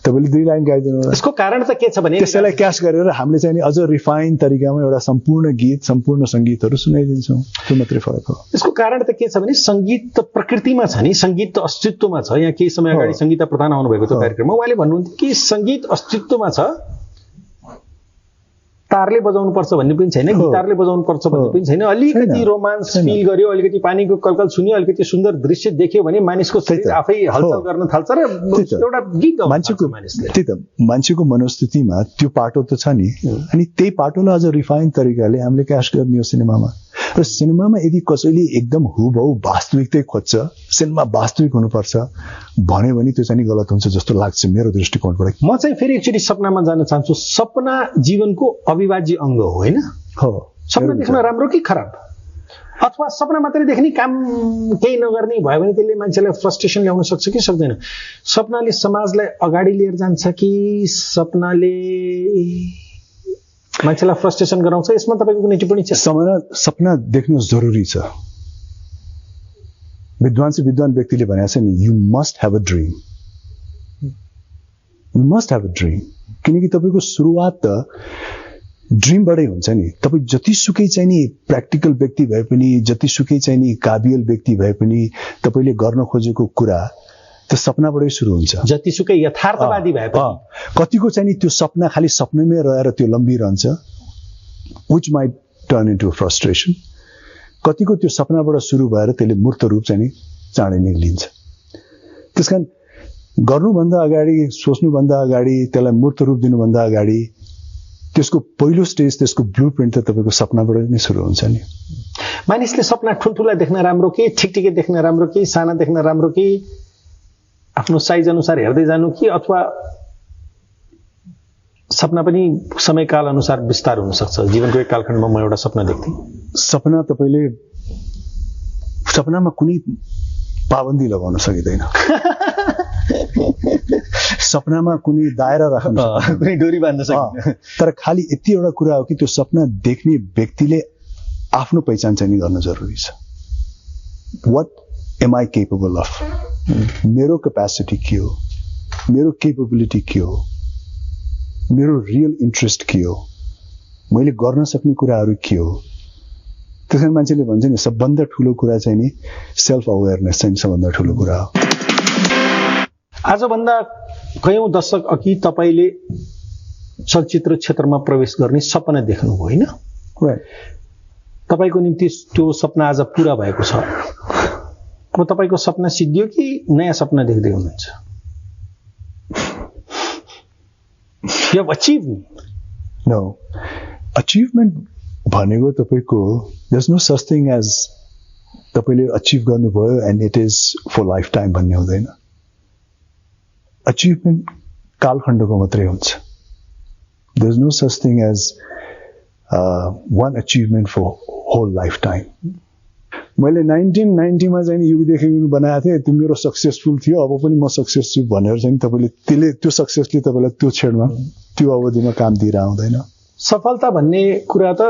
Speaker 2: तपाईँले 2 लाइन गाइदिनु होला।
Speaker 1: यसको कारण त के छ भने
Speaker 2: त्यसैलाई क्याच गरेर हामीले चाहिँ अझ रिफाइन तरिकामा एउटा सम्पूर्ण गीत, सम्पूर्ण सङ्गीतहरू सुनाइदिन्छौँ। त्यो मात्रै फरक हो।
Speaker 1: यसको कारण त के छ भने सङ्गीत त प्रकृतिमा छ नि, सङ्गीत त अस्तित्वमा छ। यहाँ केही समय अगाडि सङ्गीता प्रधान आउनुभएको थियो कार्यक्रममा, उहाँले भन्नुहुन्थ्यो कि सङ्गीत अस्तित्वमा छ, तारले बजाउनु पर्छ भन्ने पनि छैन, गिटारले बजाउनु पर्छ भन्ने पनि छैन। अलिकति रोमान्स फिल गर्यो, अलिकति पानीको कलकल सुन्यो, अलिकति सुन्दर दृश्य देख्यो भने मानिसको शरीर आफै हलचल गर्न थाल्छ र एउटा गीत
Speaker 2: मान्छेको त्यही त मान्छेको मनोस्थितिमा त्यो पाटो त छ नि। अनि त्यही पाटोलाई अझ रिफाइन तरिकाले हामीले क्याच गर्ने हो सिनेमामा। र सिनेमामा यदि कसैले एकदम हुबहु वास्तविकतै खोज्छ, सिनेमा वास्तविक हुनुपर्छ भन्यो भने त्यो चाहिँ गलत हुन्छ जस्तो लाग्छ मेरो दृष्टिकोणबाट।
Speaker 1: म चाहिँ फेरि एकचोटि सपनामा जान चाहन्छु। सपना जीवनको अविभाज्य अङ्ग हो, होइन?
Speaker 2: हो।
Speaker 1: सपना देख्न राम्रो कि खराब? अथवा सपना मात्रै देख्ने, काम केही नगर्ने भयो भने त्यसले मान्छेलाई फ्रस्ट्रेसन ल्याउन सक्छ कि सक्दैन? सपनाले समाजलाई अगाडि लिएर जान्छ कि सपनाले मान्छेलाई फ्रस्ट्रेसन गराउँछ? यसमा तपाईँको कुनै टिप्पणी छ?
Speaker 2: सपना देख्नु जरुरी छ। विद्वान व्यक्तिले भनेको छ नि, you must have a dream, you must have a dream. किनकि तपाईँको सुरुवात त ड्रिमबाटै हुन्छ नि। तपाईँ जतिसुकै चाहिँ नि प्र्याक्टिकल व्यक्ति भए पनि, जतिसुकै चाहिँ नि काबिल व्यक्ति भए पनि, तपाईँले गर्न खोजेको कुरा त्यो सपनाबाटै सुरु हुन्छ।
Speaker 1: जतिसुकै यथार्थवादी भए पनि
Speaker 2: कतिको चाहिँ नि त्यो सपना खालि सपनामै रहेर त्यो लम्बिरहन्छ, which might turn into frustration. कतिको त्यो सपनाबाट सुरु भएर त्यसले मूर्त रूप चाहिँ नि चाँडै निक्लिन्छ। त्यसकारण गर्नुभन्दा अगाडि, सोच्नुभन्दा अगाडि, त्यसलाई मूर्त रूप दिनुभन्दा अगाडि त्यसको पहिलो स्टेज, त्यसको ब्लू प्रिन्ट त तपाईँको सपनाबाट नै सुरु हुन्छ नि।
Speaker 1: मानिसले सपना ठुल्ठुला देख्न राम्रो कि ठिकठिकै देख्न राम्रो कि साना देख्न राम्रो कि आफ्नो साइज अनुसार हेर्दै जानु कि अथवा सपना पनि समयकाल अनुसार विस्तार हुन सक्छ? जीवनको एक कालखण्डमा म एउटा सपना देख्थेँ।
Speaker 2: सपना तपाईँले सपनामा कुनै पाबन्दी लगाउन सकिँदैन। सपनामा कुनै दायरा राख्न सक्दैन,
Speaker 1: कुनै डोरी बाँध्न सक्दैन।
Speaker 2: तर खालि यति एउटा कुरा हो कि त्यो सपना देख्ने व्यक्तिले आफ्नो पहिचान चाहिँ गर्न जरुरी छ। What am I capable of? मेरो क्यापेसिटी के हो, मेरो केपेबिलिटी के हो, मेरो रियल इन्ट्रेस्ट के हो, मैले गर्न सक्ने कुराहरू के हो। त्यसैले मान्छेले भन्छ नि सबभन्दा ठुलो कुरा चाहिँ नि सेल्फ अवेरनेस चाहिँ सबभन्दा ठुलो कुरा हो।
Speaker 1: आजभन्दा कयौं दशक अघि तपाईँले चलचित्र क्षेत्रमा प्रवेश गर्ने सपना देख्नुभयो, होइन? तपाईँको निम्ति त्यो सपना आज पुरा भएको छ। अब तपाईँको सपना सिद्धियो कि नयाँ सपना देख्दै हुनुहुन्छ? You have achieved.
Speaker 2: No. Achievement भनेको तपाईँको there's no such thing as तपाईँले अचिभ गर्नुभयो and it is for lifetime भन्ने हुँदैन। अचिभमेन्ट कालखण्डको मात्रै हुन्छ। There's no such thing as one achievement for whole lifetime. मैले 1990 मा चाहिँ युगदेखि बनाएको थिएँ, त्यो मेरो सक्सेसफुल थियो, अब पनि म सक्सेस छु भनेर चाहिँ तपाईँले त्यो सक्सेसले तपाईँलाई त्यो क्षणमा त्यो अवधिमा काम दिएर आउँदैन।
Speaker 1: सफलता भन्ने कुरा त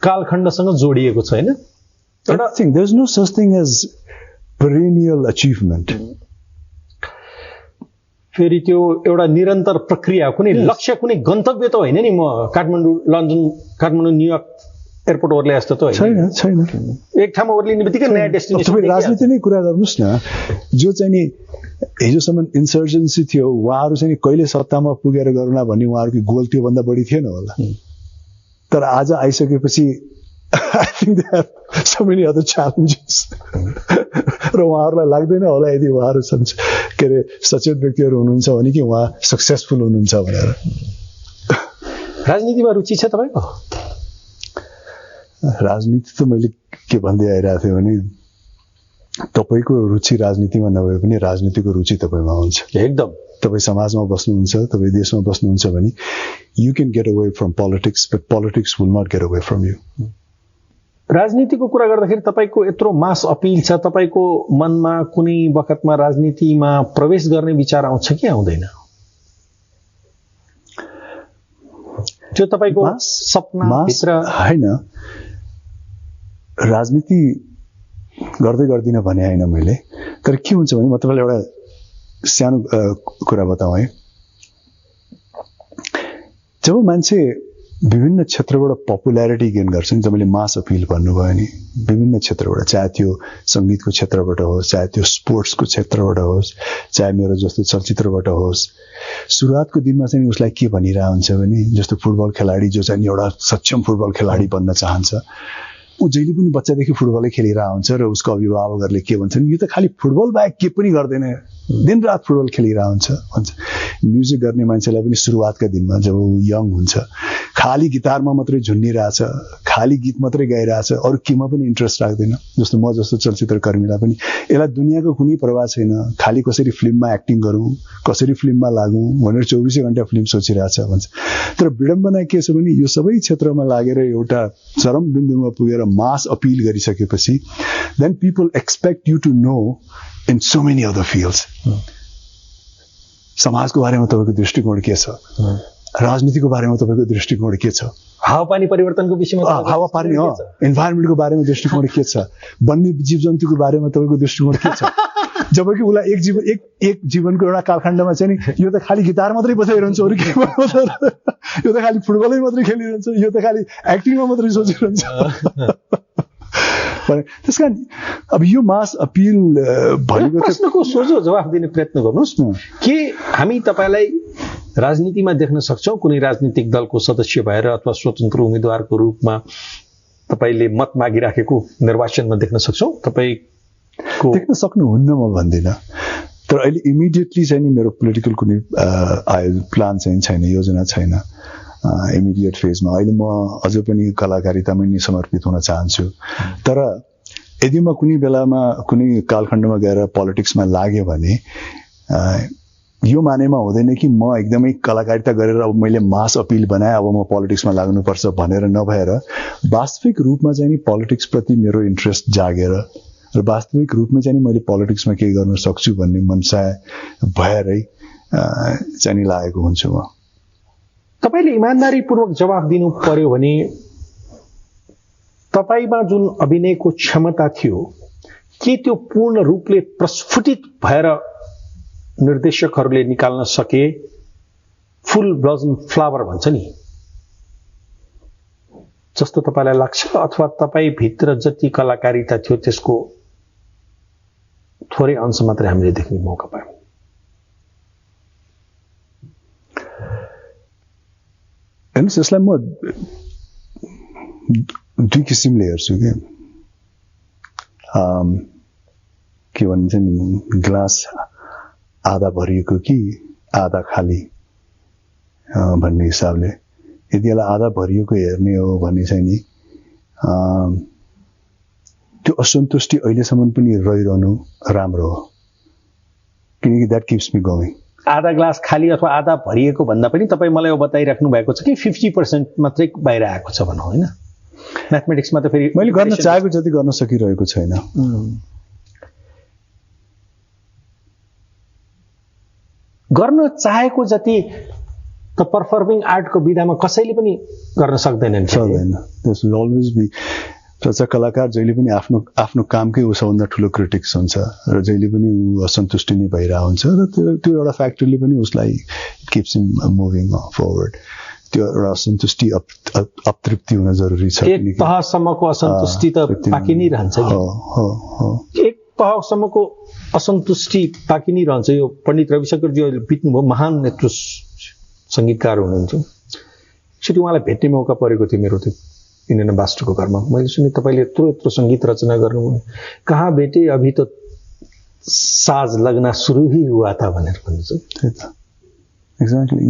Speaker 1: कालखण्डसँग जोडिएको छ, होइन?
Speaker 2: There's no such thing as perennial achievement.
Speaker 1: फेरि त्यो एउटा निरन्तर प्रक्रिया, कुनै लक्ष्य, कुनै गन्तव्य त होइन नि। म Kathmandu, London, Kathmandu, New York airport Orly जस्तो त
Speaker 2: होइन। छैन।
Speaker 1: एक ठाउँमा ओर्लिने बित्तिकै नयाँ डेस्टिनेसन।
Speaker 2: तपाईँ राजनीति नै कुरा गर्नुहोस् न, जो चाहिँ नि हिजोसम्म इन्सर्जेन्सी थियो उहाँहरू चाहिँ कहिले सत्तामा पुगेर गरौँला भन्ने उहाँहरूको गोल त्योभन्दा बढी थिएन होला। तर आज आइसकेपछि I think they have so many other challenges. र उहाँहरूलाई लाग्दैन होला यदि उहाँहरू के अरे सचेत व्यक्तिहरू हुनुहुन्छ भने कि उहाँ सक्सेसफुल हुनुहुन्छ भनेर।
Speaker 1: राजनीतिमा रुचि छ तपाईँको?
Speaker 2: राजनीति त मैले के भन्दै आइरहेको थिएँ भने तपाईँको रुचि राजनीतिमा नभए पनि राजनीतिको रुचि तपाईँमा हुन्छ।
Speaker 1: एकदम।
Speaker 2: तपाईँ समाजमा बस्नुहुन्छ, तपाईँ देशमा बस्नुहुन्छ भने you can get away from politics, but politics will not get away from you.
Speaker 1: राजनीतिको कुरा गर्दाखेरि तपाईँको यत्रो मास अपिल छ, तपाईँको मनमा कुनै बखतमा राजनीतिमा प्रवेश गर्ने विचार आउँछ कि आउँदैन? त्यो तपाईको सपना भित्र
Speaker 2: हैन। राजनीति गर्दै गर्दिन भने हैन मैले, तर के हुन्छ भने म तपाईलाई एउटा सानो कुरा बताउँ है। जब मान्छे विभिन्न क्षेत्रबाट पपुल्यारिटी गेन गर्छन्, जब मैले मास अपिल भन्नुभयो नि, विभिन्न क्षेत्रबाट, चाहे त्यो संगीतको क्षेत्रबाट होस्, चाहे त्यो स्पोर्ट्सको क्षेत्रबाट होस्, चाहे मेरो जस्तो चलचित्रबाट होस्, सुरुवातको दिनमा चाहिँ उसलाई के भनिरहेको हुन्छ भने, जस्तो फुटबल खेलाडी जो चाहिँ एउटा सक्षम फुटबल खेलाडी बन्न चाहन्छ, ऊ जहिले पनि बच्चादेखि फुटबलै खेलिरहेको हुन्छ र उसको अभिभावकहरूले के भन्छन्, यो त खालि फुटबल बाहेक के पनि गर्दैन, दिनरात फुटबल खेलिरहेको हुन्छ भन्छ। म्युजिक गर्ने मान्छेलाई पनि सुरुवातका दिनमा जब ऊ यङ हुन्छ, खाली गिटारमा मात्रै झुन्डिरहेछ, खाली गीत मात्रै गाइरहेछ, अरू केमा पनि इन्ट्रेस्ट राख्दैन। जस्तो म जस्तो चलचित्रकर्मीलाई पनि यसलाई दुनियाँको कुनै प्रभाव छैन, खाली कसरी फिल्ममा एक्टिङ गरौँ, कसरी फिल्ममा लागौँ भनेर 24 घण्टा फिल्म सोचिरहेछ भन्छ। तर विडम्बना के छ भने यो सबै क्षेत्रमा लागेर एउटा चरम बिन्दुमा पुगेर मास अपिल गरिसकेपछि then people expect you to know in so many other fields. समाजको बारेमा तपाईँको दृष्टिकोण के छ, राजनीतिको बारेमा तपाईँको दृष्टिकोण के छ,
Speaker 1: हावापानी परिवर्तनको विषयमा
Speaker 2: हावापानी इन्भाइरोमेन्टको बारेमा दृष्टिकोण के छ, वन्य जीव जन्तुको बारेमा तपाईँको दृष्टिकोण के छ। जबकि उसलाई एक जीवनको एउटा कालखण्डमा चाहिँ नि यो त खालि गिटार मात्रै बजाइरहन्छ, अरू के यो त खालि फुटबलै मात्रै खेलिरहन्छ, यो त खालि एक्टिङमा मात्रै सोचिरहन्छ। त्यस कारण अब यो मास अपिल भनेको
Speaker 1: प्रश्नको सोझो जवाफ दिने प्रयत्न गर्नुहोस्। के हामी तपाईँलाई राजनीतिमा देख्न सक्छौँ, कुनै राजनीतिक दलको सदस्य भएर अथवा स्वतन्त्र उम्मेदवारको रूपमा तपाईँले मत मागिराखेको निर्वाचनमा देख्न सक्छौँ? तपाईँको
Speaker 2: देख्न सक्नुहुन्न म भन्दिनँ, तर अहिले इमिडिएटली चाहिँ नि मेरो पोलिटिकल कुनै प्लान चाहिँ छैन, योजना छैन इमिडिएट फेजमा। अहिले म अझ पनि कलाकारितामै नै समर्पित हुन चाहन्छु। तर यदि म कुनै बेलामा कुनै कालखण्डमा गएर पोलिटिक्समा लाग्यो भने यो मानेमा हुँदैन कि म एकदमै कलाकारिता गरेर अब मैले मास अपिल बनाएँ अब म पोलिटिक्समा लाग्नुपर्छ भनेर नभएर वास्तविक रूपमा चाहिँ नि पोलिटिक्सप्रति मेरो इन्ट्रेस्ट जागेर र वास्तविक रूपमा चाहिँ नि मैले पोलिटिक्समा के गर्न सक्छु भन्ने मनसाय भएरै चाहिँ नि लागेको हुन्छु म।
Speaker 1: तपाईले इमानदारीपूर्वक जवाफ दिनु पर्यो भने तपाईमा जुन अभिनयको क्षमता थियो के त्यो पूर्ण रूपले प्रस्फुटित भएर निर्देशकहरूले निकाल्न सके? फुल ब्लजम फ्लावर भन्छ नि, जस्तो तपाईलाई लाग्छ, अथवा तपाईँ भित्र जति कलाकारिता थियो त्यसको थोरै अंश मात्रै हामीले देख्ने मौका पायौँ?
Speaker 2: हेर्नुहोस्, यसलाई म दुई किसिमले हेर्छु के भनिन्छ नि, ग्लास आधा भरिएको कि आधा खाली भन्ने हिसाबले। यदि यसलाई आधा भरिएको हेर्ने हो भने चाहिँ नि त्यो असन्तुष्टि अहिलेसम्म पनि रहिरहनु राम्रो हो, किनकि द्याट किप्स मी गोइङ।
Speaker 1: आधा ग्लास खाली अथवा आधा भरिएको भन्दा पनि तपाईँ मलाई बताइराख्नु भएको छ कि 50% मात्रै बाहिर आएको छ भनौँ, होइन? म्याथमेटिक्समा त फेरि
Speaker 2: मैले गर्न चाहेको जति गर्न सकिरहेको छैन।
Speaker 1: गर्न चाहेको जति त पर्फर्मिङ आर्टको विधामा कसैले पनि गर्न सक्दैन।
Speaker 2: दिस विल अलवेज बी, एउटा कलाकार जहिले पनि आफ्नो कामकै सबभन्दा ठुलो क्रिटिक्स हुन्छ र जहिले पनि ऊ असन्तुष्टि नै भइरहेको हुन्छ र त्यो एउटा फ्याक्टरले पनि उसलाई किप्स हिम मुभिङ फरवर्ड। त्यो एउटा असन्तुष्टि अतृप्ति हुन जरुरी छ।
Speaker 1: एक तहसम्मको असन्तुष्टि त बाँकी नै रहन्छ नि, एक तहसम्मको असन्तुष्टि बाँकी नै रहन्छ। यो पण्डित रविशंकरजी अहिले बित्नुभयो, महान नेत्र संगीतकार हुनुहुन्थ्यो। एकचोटि उहाँलाई भेट्ने मौका परेको थियो मेरो त्यो इन्डियन बास्टोको घरमा। मैले सुने तपाईँले यत्रो सङ्गीत रचना गर्नु, कहाँ भेटे, अभी त साज लगना सुरु ही हुआ था भनेर भन्नुहुन्छ।
Speaker 2: एक्ज्याक्टली,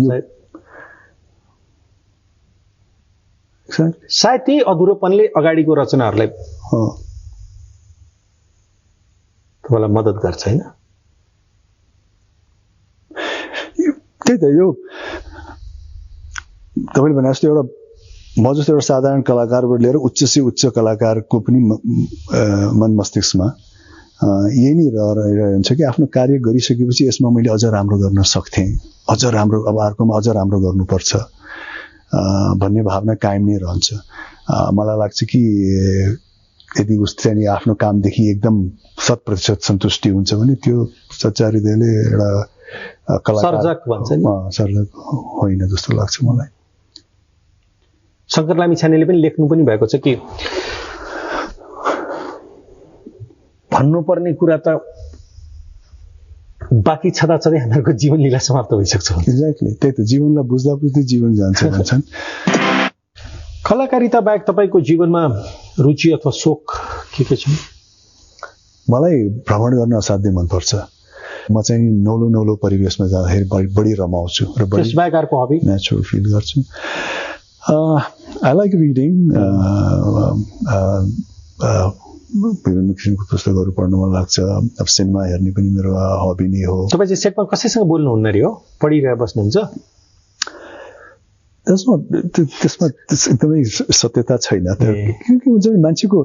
Speaker 1: सायद त्यही अधुरोपनले अगाडिको रचनाहरूलाई तपाईँलाई मद्दत गर्छ, होइन?
Speaker 2: त्यही त, यो तपाईँले भने जस्तो एउटा म जस्तो एउटा साधारण कलाकारबाट लिएर उच्च से उच्च कलाकारको पनि मन मस्तिष्कमा यही नै रहन्छ कि आफ्नो कार्य गरिसकेपछि यसमा मैले अझ राम्रो गर्न सक्थेँ, अझ राम्रो, अब अर्कोमा अझ राम्रो गर्नुपर्छ। भन्ने भावना कायम नै रहन्छ। मलाई लाग्छ कि यदि उसले नि आफ्नो कामदेखि एकदम 100% सन्तुष्टि हुन्छ भने त्यो सच्चा हृदयले एउटा कलाकार
Speaker 1: सर्जक भन्छ नि,
Speaker 2: सर्जक होइन जस्तो लाग्छ मलाई।
Speaker 1: शङ्कर लामिछानेले पनि लेख्नु पनि भएको छ कि भन्नुपर्ने कुरा त बाँकी छँदाछँदै हामीहरूको जीवन लीला समाप्त भइसक्छ।
Speaker 2: एक्ज्याक्टली, त्यही त, जीवनलाई बुझ्दा बुझ्दै जीवन जान्छ भन्छन्।
Speaker 1: कलाकारिता बाहेक तपाईँको जीवनमा रुचि अथवा सोख के छ?
Speaker 2: मलाई भ्रमण गर्न असाध्यै मनपर्छ। म चाहिँ नौलो नौलो परिवेशमा जाँदाखेरि बढी रमाउँछु र बढी
Speaker 1: त्यसबाहेक अर्को हबी
Speaker 2: नेचुरल फिल गर्छु। आई लाइक रिडिङ, विभिन्न किसिमको पुस्तकहरू पढ्न मन लाग्छ। अब सिनेमा हेर्ने पनि मेरो हबी नै हो।
Speaker 1: तपाईँ चाहिँ सेटमा कसैसँग बोल्नुहुन्न रे हो, पढिरहेर बस्नुहुन्छ?
Speaker 2: त्यसमा एकदमै सत्यता छैन। किनकि हुन्छ नि मान्छेको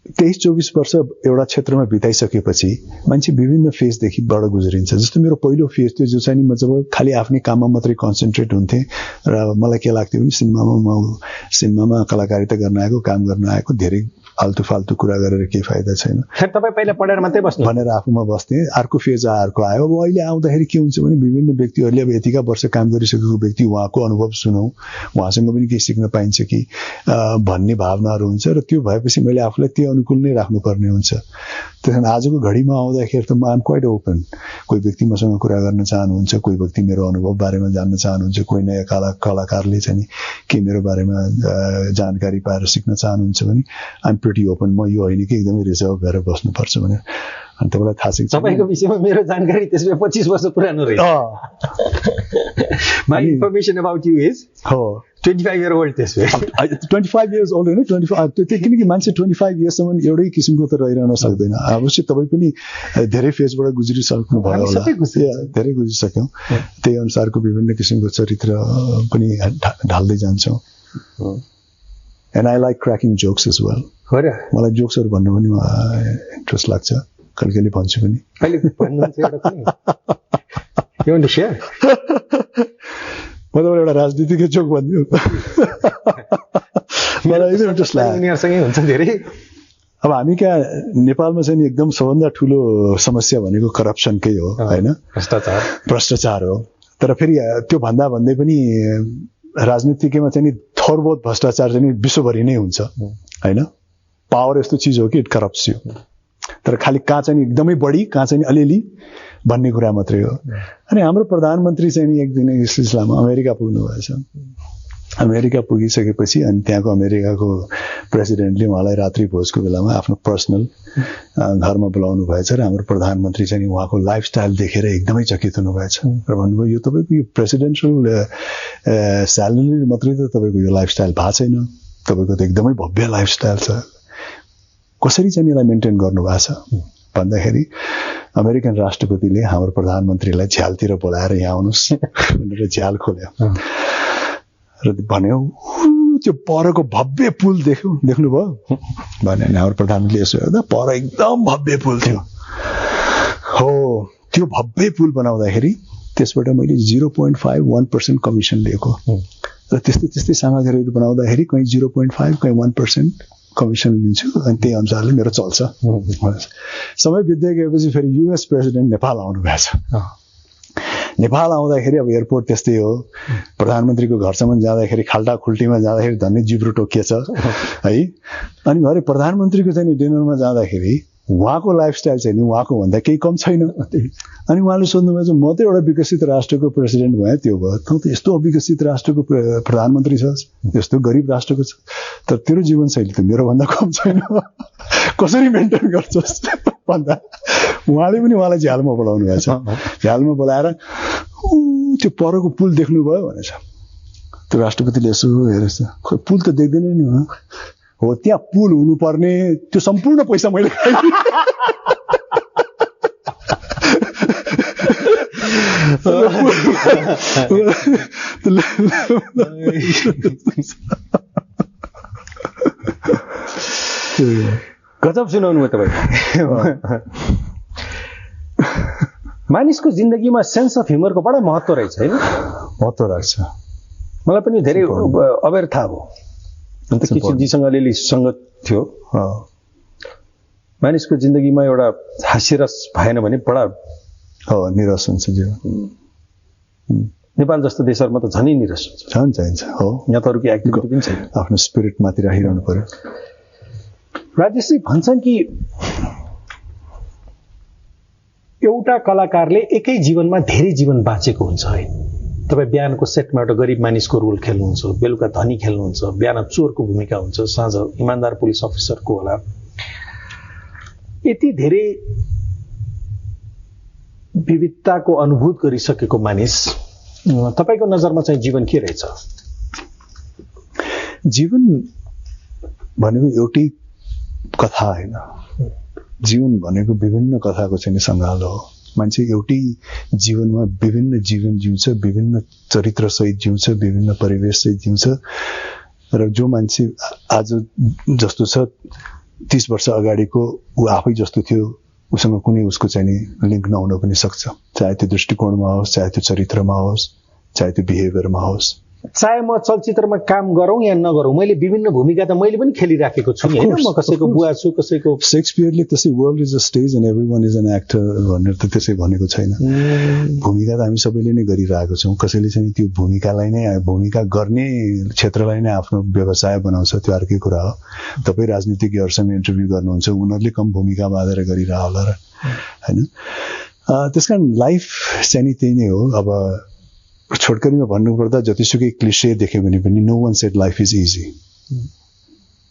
Speaker 2: 23-24 वर्ष एउटा क्षेत्रमा बिताइसकेपछि मान्छे विभिन्न फेजदेखिबाट गुज्रिन्छ। जस्तो मेरो पहिलो फेज थियो जो चाहिँ म जब खालि आफ्नै काममा मात्रै कन्सन्ट्रेट हुन्थेँ र मलाई के लाग्थ्यो भने सिनेमामा कलाकारिता गर्न आएको, काम गर्न आएको, धेरै फाल्तु कुरा गरेर केही फाइदा छैन,
Speaker 1: तपाईँ पहिला पढेर मात्रै बस्नु
Speaker 2: भनेर आफूमा बस्थेँ। अर्को फेज अर्को आयो। अब अहिले आउँदाखेरि के हुन्छ भने विभिन्न व्यक्तिहरूले अब यतिका वर्ष काम गरिसकेको व्यक्ति, उहाँको अनुभव सुनौँ, उहाँसँग पनि केही सिक्न पाइन्छ कि भन्ने भावनाहरू हुन्छ र त्यो भएपछि मैले आफूलाई त्यो अनुकूल नै राख्नुपर्ने हुन्छ। त्यस कारण आजको घडीमा आउँदाखेरि त म आम क्वाइट ओपन। कोही व्यक्ति मसँग कुरा गर्न चाहनुहुन्छ, कोही व्यक्ति मेरो अनुभव बारेमा जान्न चाहनुहुन्छ, कोही नयाँ कलाकारले चाहिँ के मेरो बारेमा जानकारी पाएर सिक्न चाहनुहुन्छ भने आइम प्रिटी ओपन। म यो होइन कि एकदमै रिजर्भ भएर बस्नुपर्छ भनेर। अनि तपाईँलाई थाहा छ
Speaker 1: तपाईँको विषयमा मेरो जानकारी त्यसमा 25 वर्ष पुरानो रहेछ। My information about you is 25 year old त्यसो।
Speaker 2: 25 years old होइन, 25। किनकि मान्छे 25 yearsसम्म एउटै किसिमको त रहिरहन सक्दैन। अवश्य तपाईँ पनि धेरै फेजबाट गुज्रिसक्नु भयो होला, धेरै गुज्रिसक्यौँ। त्यही अनुसारको विभिन्न किसिमको चरित्र पनि ढाल्दै जान्छौँ। And I like cracking jokes as well. मलाई जोक्सहरू भन्नु पनि इन्ट्रेस्ट लाग्छ, कहिले भन्छु पनि। म त एउटा राजनीतिकै जोक भन्छु। मलाई एकदम इन्ट्रेस्ट लाग्छ। अब हामी कहाँ नेपालमा चाहिँ एकदम सबभन्दा ठुलो समस्या भनेको करप्सनकै हो होइन, भ्रष्टाचार हो। तर फेरि त्यो भन्दै पनि राजनीतिकमा चाहिँ थोर बहुत भ्रष्टाचार चाहिँ विश्वभरि नै हुन्छ होइन। पावर यस्तो चिज हो कि इट करप्ट्स यु। तर खालि कहाँ चाहिँ एकदमै बढी, कहाँ चाहिँ अलिअलि भन्ने कुरा मात्रै हो। अनि हाम्रो प्रधानमन्त्री चाहिँ एक दिन यस सिलसिलामा अमेरिका पुग्नु भएछ। अमेरिका पुगिसकेपछि अनि त्यहाँको अमेरिकाको प्रेसिडेन्टले उहाँलाई रात्रि भोजको बेलामा आफ्नो पर्सनल घरमा बोलाउनु भएछ र हाम्रो प्रधानमन्त्री चाहिँ उहाँको लाइफस्टाइल देखेर एकदमै चकित हुनुभएछ र भन्नुभयो यो तपाईँको यो प्रेसिडेन्सियल स्यालेरी मात्रै त तपाईँको यो लाइफस्टाइल भएको छैन, तपाईँको त एकदमै भव्य लाइफस्टाइल छ, कसरी चाहिँ यसलाई मेन्टेन गर्नुभएको छ भन्दाखेरि अमेरिकन राष्ट्रपतिले हाम्रो प्रधानमन्त्रीलाई झ्यालतिर बोलाएर यहाँ आउनुहोस् भनेर झ्याल खोल्यो र भन्यो त्यो परको भव्य पुल देख्नुभयो भने हाम्रो प्रधानमन्त्रीले यसो हेर्दा पर एकदम भव्य पुल थियो। हो त्यो भव्य पुल बनाउँदाखेरि त्यसबाट मैले 0.51% कमिसन लिएको र त्यस्तै सामग्रीहरू बनाउँदाखेरि कहीँ 0.5 कहीँ 1% कमिसन लिन्छु अनि त्यही अनुसारले मेरो चल्छ। समय बित्दै गएपछि फेरि युएस प्रेसिडेन्ट नेपाल आउनु भएछ। नेपाल आउँदाखेरि अब एयरपोर्ट त्यस्तै हो, प्रधानमन्त्रीको घरसम्म जाँदाखेरि खाल्टा खुल्टीमा जाँदाखेरि धन्य जिब्रो टोकिएछ है। अनि भरे प्रधानमन्त्रीको चाहिँ डिनरमा जाँदाखेरि उहाँको लाइफस्टाइल चाहिँ उहाँको भन्दा केही कम छैन। अनि उहाँले सोध्नुभएछ म त एउटा विकसित राष्ट्रको प्रेसिडेन्ट भएँ, त्यो भयो त यस्तो अविकसित राष्ट्रको प्रधानमन्त्री छ, यस्तो गरिब राष्ट्रको छ, तर तेरो जीवनशैली त मेरो भन्दा कम छैन, कसरी मेन्टेन गर्छस् भन्दा उहाँले पनि उहाँलाई झ्यालमा बोलाउनु भएछ। झ्यालमा बोलाएर त्यो परको पुल देख्नुभयो भनेछ। त्यो राष्ट्रपतिले यसो हेरेछ, खोइ पुल त देख्दैन नि हो, त्यहाँ पुल हुनुपर्ने त्यो सम्पूर्ण पैसा मैले
Speaker 1: गजब सुनाउनु भयो तपाईँ। मानिसको जिन्दगीमा सेन्स अफ ह्युमरको बडा महत्त्व रहेछ होइन?
Speaker 2: महत्त्व राख्छ।
Speaker 1: मलाई पनि धेरै अवेर थाहा भयो। अन्त किशोरजीसँग अलिअलि सङ्गत थियो। मानिसको जिन्दगीमा एउटा हास्यरस भएन भने बडा
Speaker 2: निरस हुन्छ जीवन।
Speaker 1: नेपाल जस्तो देशहरूमा त झनै निरस हुन्छ।
Speaker 2: चाहिन्छ हो,
Speaker 1: यहाँ त अरूको एक्टिभिटी पनि छैन।
Speaker 2: आफ्नो स्पिरिट माथि राखिरहनु पर्यो।
Speaker 1: राजेशजी भन्छन् कि एउटा कलाकारले एकै जीवनमा धेरै जीवन बाँचेको हुन्छ है। तपाईँ बिहानको सेटमा एउटा गरिब मानिसको रोल खेल्नुहुन्छ, बेलुका धनी खेल्नुहुन्छ, बिहान चोरको भूमिका हुन्छ, साँझ इमान्दार पुलिस अफिसरको होला। यति धेरै विविधताको अनुभूत गरिसकेको मानिस तपाईको नजरमा चाहिँ जीवन के रहेछ?
Speaker 2: जीवन भनेको एउटै कथा होइन। जीवन भनेको विभिन्न कथाको चाहिँ सङ्गालो हो। मान्छे एउटै जीवनमा विभिन्न जीवन जिउँछ, विभिन्न चरित्र सहित जिउँछ, विभिन्न परिवेश सहित जिउँछ। र जो मान्छे आज जस्तो छ 30 वर्ष अगाडिको ऊ आफै जस्तो थियो, उसँग कुनै उसको चाहिँ लिङ्क नहुन पनि सक्छ। चाहे त्यो दृष्टिकोणमा होस्, चाहे त्यो चरित्रमा होस्, चाहे त्यो बिहेभियरमा होस्।
Speaker 1: चाहे म चलचित्रमा काम गरौँ या नगरौँ, मैले विभिन्न भूमिका त मैले पनि खेलिराखेको छु नि हैन। म कसैको बुवा छु, कसैको।
Speaker 2: शेक्सपियरले त्यसै world is a stage and everyone is an actor भनेर त त्यसै भनेको छैन। भूमिका त हामी सबैले नै गरिरहेको छौँ। कसैले चाहिँ त्यो भूमिकालाई नै, भूमिका गर्ने क्षेत्रलाई नै आफ्नो व्यवसाय बनाउँछ, त्यो अर्कै कुरा हो। तपाईँ राजनीतिज्ञहरूसँग इन्टरभ्यू गर्नुहुन्छ, उनीहरूले कम भूमिका बाँधेर गरिरह होला र हैन। त्यसकारण लाइफ चाहिँ त्यही नै हो। अब छोटकरीमा भन्नुपर्दा जतिसुकै क्लिशे देख्यो भने पनि no one said life is easy.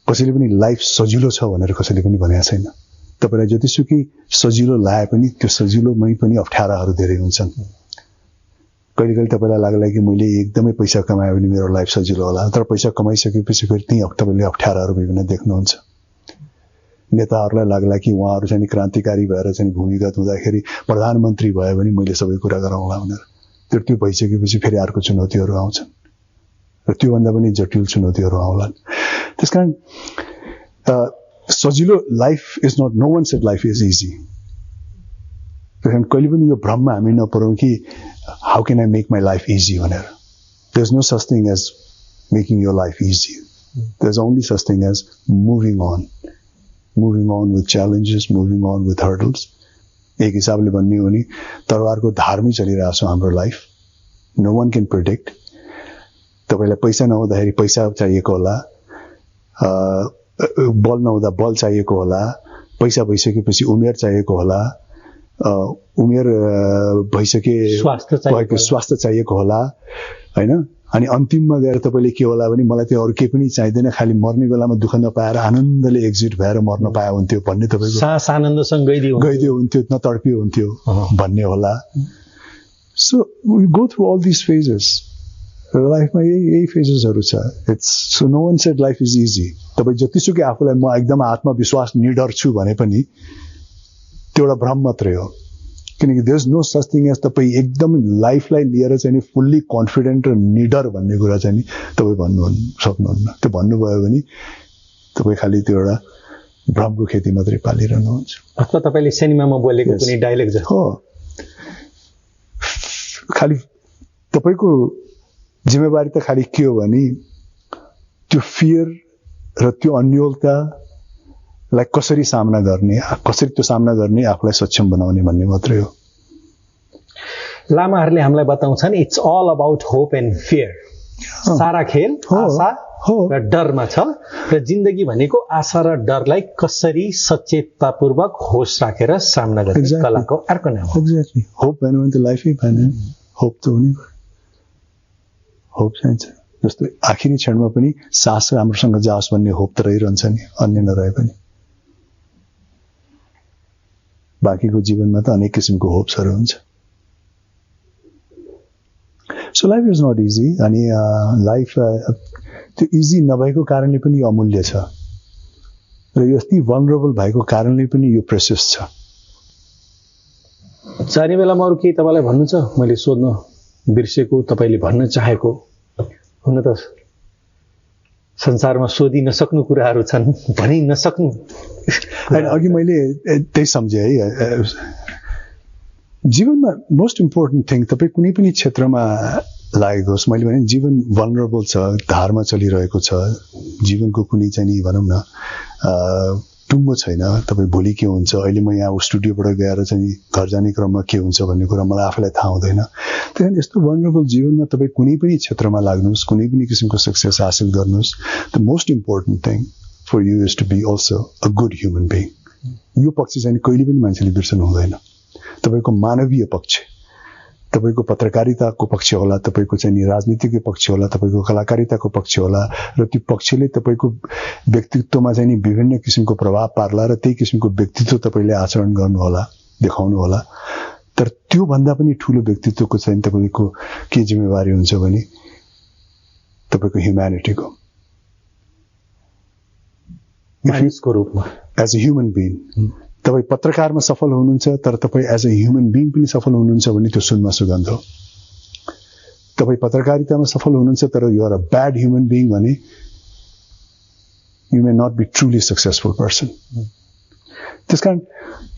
Speaker 2: कसैले पनि लाइफ सजिलो छ भनेर कसैले पनि भनेको छैन। तपाईँलाई जतिसुकै सजिलो लाए पनि त्यो सजिलोमै पनि अप्ठ्याराहरू धेरै हुन्छन्। कहिले कहिले तपाईँलाई लाग्ला कि मैले एकदमै पैसा कमायो भने मेरो लाइफ सजिलो होला, तर पैसा कमाइसकेपछि फेरि त्यही तपाईँले अप्ठ्याराहरू विभिन्न देख्नुहुन्छ। नेताहरूलाई लाग्ला कि उहाँहरू चाहिँ क्रान्तिकारी भएर चाहिँ भूमिगत हुँदाखेरि प्रधानमन्त्री भयो भने मैले सबै कुरा गराउँला भनेर। त्यो भइसकेपछि फेरि अर्को चुनौतीहरू आउँछन् र त्योभन्दा पनि जटिल चुनौतीहरू आउलान्। त्यसकारण सजिलो life is not, no one said life is easy. त्यसकारण कहिले पनि यो भ्रममा हामी नपरौँ कि how can I make my life easy भनेर। There is no such thing as making your life easy. There is only such thing as moving on with challenges, moving on with hurdles. एक हिसाबले भन्ने हो भने तरवारको धारमै चलिरहेको छ हाम्रो life. No one can predict. तपाईँलाई पैसा नहुँदाखेरि पैसा चाहिएको होला, बल नहुँदा बल चाहिएको होला, पैसा भइसकेपछि उमेर चाहिएको होला, उमेर भइसके स्वास्थ्य चाहिएको होला हैन। अनि अन्तिममा गएर तपाईँले के होला भने मलाई त्यो अरू केही पनि चाहिँदैन, खालि मर्ने बेलामा दुःख नपाएर आनन्दले एक्जिट भएर मर्न पाए हुन्थ्यो भन्ने, तपाईँको
Speaker 1: सास आनन्दसँग
Speaker 2: गइदियो हुन्थ्यो, नतडपियो हुन्थ्यो भन्ने होला। So we go through all this phases. लाइफमा यही फेजेसहरू छ। It's so no one said life is easy. तपाईँ जतिसुकै आफूलाई म एकदम आत्मविश्वास निडर छु भने पनि त्यो एउटा भ्रम मात्रै हो। किनकि there is no such thing as तपाईँ एकदम लाइफलाई लिएर चाहिँ फुल्ली कन्फिडेन्ट र निडर भन्ने कुरा चाहिँ तपाईँ भन्नु सक्नुहुन्न। त्यो भन्नुभयो भने तपाईँ खालि त्यो एउटा भ्रमको खेती मात्रै पालिरहनुहुन्छ।
Speaker 1: अथवा तपाईँले सिनेमामा बोलेको कुनै डायलग जस्तो
Speaker 2: हो, खालि तपाईँको जिम्मेवारी त खालि के हो भने त्यो फियर र त्यो अन्योलतालाई कसरी सामना गर्ने, कसरी त्यो सामना गर्ने, आफूलाई सक्षम बनाउने भन्ने मात्रै हो।
Speaker 1: लामाहरूले हामीलाई बताउँछन् it's all about hope and fear. सारा खेल आशा र डरमा छ र जिन्दगी भनेको आशा र डरलाई कसरी सचेततापूर्वक होस राखेर सामना गर्ने कलाको अर्को नाम हो।
Speaker 2: एक्ज्याक्टली। होप भएन भने त लाइफै भएन। होप त हुनै पर्यो। होप चाहिन्छ। जस्तो आखिरी क्षणमा पनि सास राम्रोसँग जाओस् भन्ने होप त रहिरहन्छ नि, अन्य नरहे पनि। बाँकीको जीवनमा त अनेक किसिमको होप्सहरू हुन्छ। So life is not easy. अनि लाइफ त्यो इजी नभएको कारणले पनि यो अमूल्य छ र यति भलनरेबल भएको कारणले पनि यो प्रेसियस छ।
Speaker 1: जाने बेलामा अरू केही तपाईँलाई भन्नु छ? मैले सोध्न बिर्सेको, तपाईँले भन्न चाहेको? हुन त संसारमा सोधि नसक्नु कुराहरू छन्, भनि नसक्नु।
Speaker 2: अघि मैले त्यही सम्झेँ है, जीवनमा मोस्ट इम्पोर्टेन्ट थिङ, तपाईँ कुनै पनि क्षेत्रमा लागेको होस्। मैले भने जीवन भनरेबल छ, धारमा चलिरहेको छ, जीवनको कुनै चाहिँ नि भनौँ न टुङ्गो छैन। तपाईँ भोलि के हुन्छ, अहिले म यहाँ स्टुडियोबाट गएर चाहिँ घर जाने क्रममा के हुन्छ भन्ने कुरा मलाई आफैलाई थाहा हुँदैन। त्यही कारण यस्तो भनरेबल जीवनमा तपाईँ कुनै पनि क्षेत्रमा लाग्नुहोस्, कुनै पनि किसिमको सक्सेस हासिल गर्नुहोस्, the most important thing for you is to be also a good human being. यो पक्ष चाहिँ कहिले पनि मान्छेले बिर्सनु हुँदैन। तपाईँको मानवीय पक्ष, तपाईँको पत्रकारिताको पक्ष होला, तपाईँको चाहिँ नि राजनीतिको पक्ष होला, तपाईँको कलाकारिताको पक्ष होला, र त्यो पक्षले तपाईँको व्यक्तित्वमा चाहिँ नि विभिन्न किसिमको प्रभाव पार्ला र त्यही किसिमको व्यक्तित्व तपाईँले आचरण गर्नुहोला, देखाउनु होला। तर त्योभन्दा पनि ठुलो व्यक्तित्वको चाहिँ तपाईँको के जिम्मेवारी हुन्छ भने तपाईँको ह्युम्यानिटीको,
Speaker 1: मानिसको रूपमा
Speaker 2: एज अ ह्युमन बिङ। तपाईँ पत्रकारमा सफल हुनुहुन्छ तर तपाईँ एज अ ह्युमन बिङ पनि सफल हुनुहुन्छ भने त्यो सुनमा सुगन्ध हो। तपाईँ पत्रकारितामा सफल हुनुहुन्छ तर you are a bad human being भने you may not be truly successful person. त्यसकारण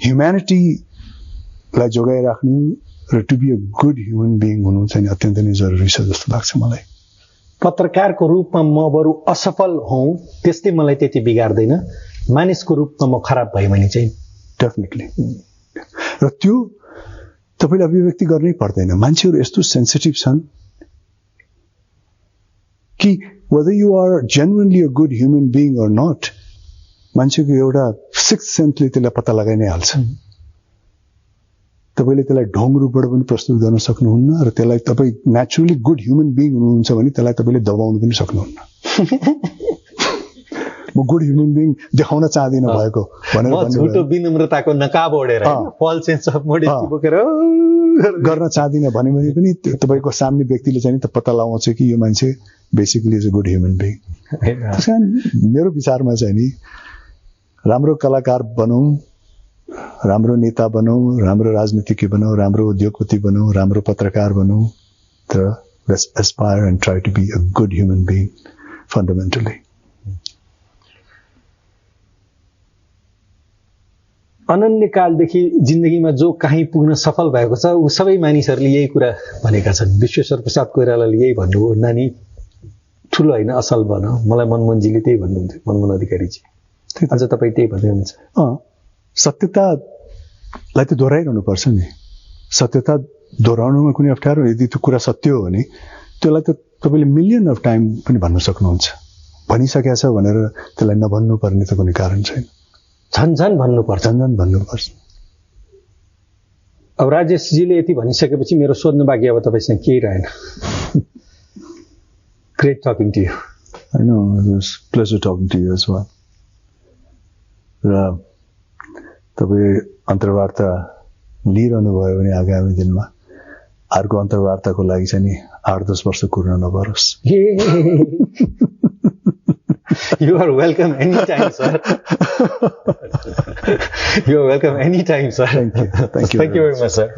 Speaker 2: ह्युम्यानिटीलाई जोगाइराख्नु र to be a good human being हुनु चाहिँ अत्यन्तै नै जरुरी छ जस्तो लाग्छ मलाई।
Speaker 1: पत्रकारको रूपमा म बरु असफल हौँ त्यस्तै मलाई त्यति बिगार्दैन, मानिसको रूपमा म खराब भएँ भने चाहिँ
Speaker 2: डेफिनेटली। र त्यो तपाईँले अभिव्यक्ति गर्नै पर्दैन। मान्छेहरू यस्तो सेन्सिटिभ छन् कि whether you are genuinely a good human being or not, मान्छेको एउटा सिक्स्थ सेन्सले त्यसलाई पत्ता लगाइ नै हाल्छ। तपाईँले त्यसलाई ढोङ रूपबाट पनि प्रस्तुत गर्न सक्नुहुन्न र त्यसलाई तपाईँ नेचुरली गुड ह्युमन बिङ हुनुहुन्छ भने त्यसलाई तपाईँले दबाउनु पनि सक्नुहुन्न। म गुड ह्युमन बिङ देखाउन चाहदिनँ भएको भनेर
Speaker 1: झुटो विनम्रताको नकाब ओढेर फल सेन्स अफ मोडेस्टी बोकेर
Speaker 2: गर्न चाहदिनँ भने पनि तपाईँको सामने व्यक्तिले चाहिँ त पत्ता लगाउँछ कि यो मान्छे basically is a good human being. मेरो विचारमा चाहिँ नि राम्रो कलाकार बनौँ, राम्रो नेता बनौँ, राम्रो राजनीतिज्ञ बनौँ, राम्रो उद्योगपति बनौँ, राम्रो पत्रकार बनौँ, तर let's aspire and try to be a good human being fundamentally.
Speaker 1: अनन्यकालदेखि जिन्दगीमा जो कहीँ पुग्न सफल भएको छ ऊ सबै मानिसहरूले यही कुरा भनेका छन्। विश्वेश्वर प्रसाद कोइरालाले यही भन्नुभयो, नानी ठुलो होइन असल बन। मलाई मनमोहनजीले त्यही भन्नुहुन्थ्यो, मनमोहन अधिकारीजी। अझ तपाईँ त्यही भन्दै हुनुहुन्छ। सत्यतालाई त दोहोऱ्याइरहनु पर्छ नि। सत्यता दोहोऱ्याउनुमा कुनै अप्ठ्यारो, यदि त्यो कुरा सत्य हो भने त्यसलाई त तपाईँले मिलियन अफ टाइम पनि भन्न सक्नुहुन्छ। भनिसकेको छ भनेर त्यसलाई नभन्नुपर्ने त कुनै कारण छैन। झन्झन भन्नुपर्छ,
Speaker 2: झन्झन भन्नुपर्छ।
Speaker 1: अब राजेशजीले यति भनिसकेपछि मेरो सोध्नु बाँकी अब तपाईँसँग केही रहेन। Great talking to you.
Speaker 2: I know, it was a pleasure talking to you as well. र तपाईँ अन्तर्वार्ता लिइरहनु भयो भने आगामी दिनमा अर्को अन्तर्वार्ताको लागि चाहिँ नि 8-10 वर्ष कुर्न नपरोस्।
Speaker 1: You are welcome anytime, sir. You are welcome anytime, sir.
Speaker 2: Thank you. Thank you.
Speaker 1: Thank you very much, sir.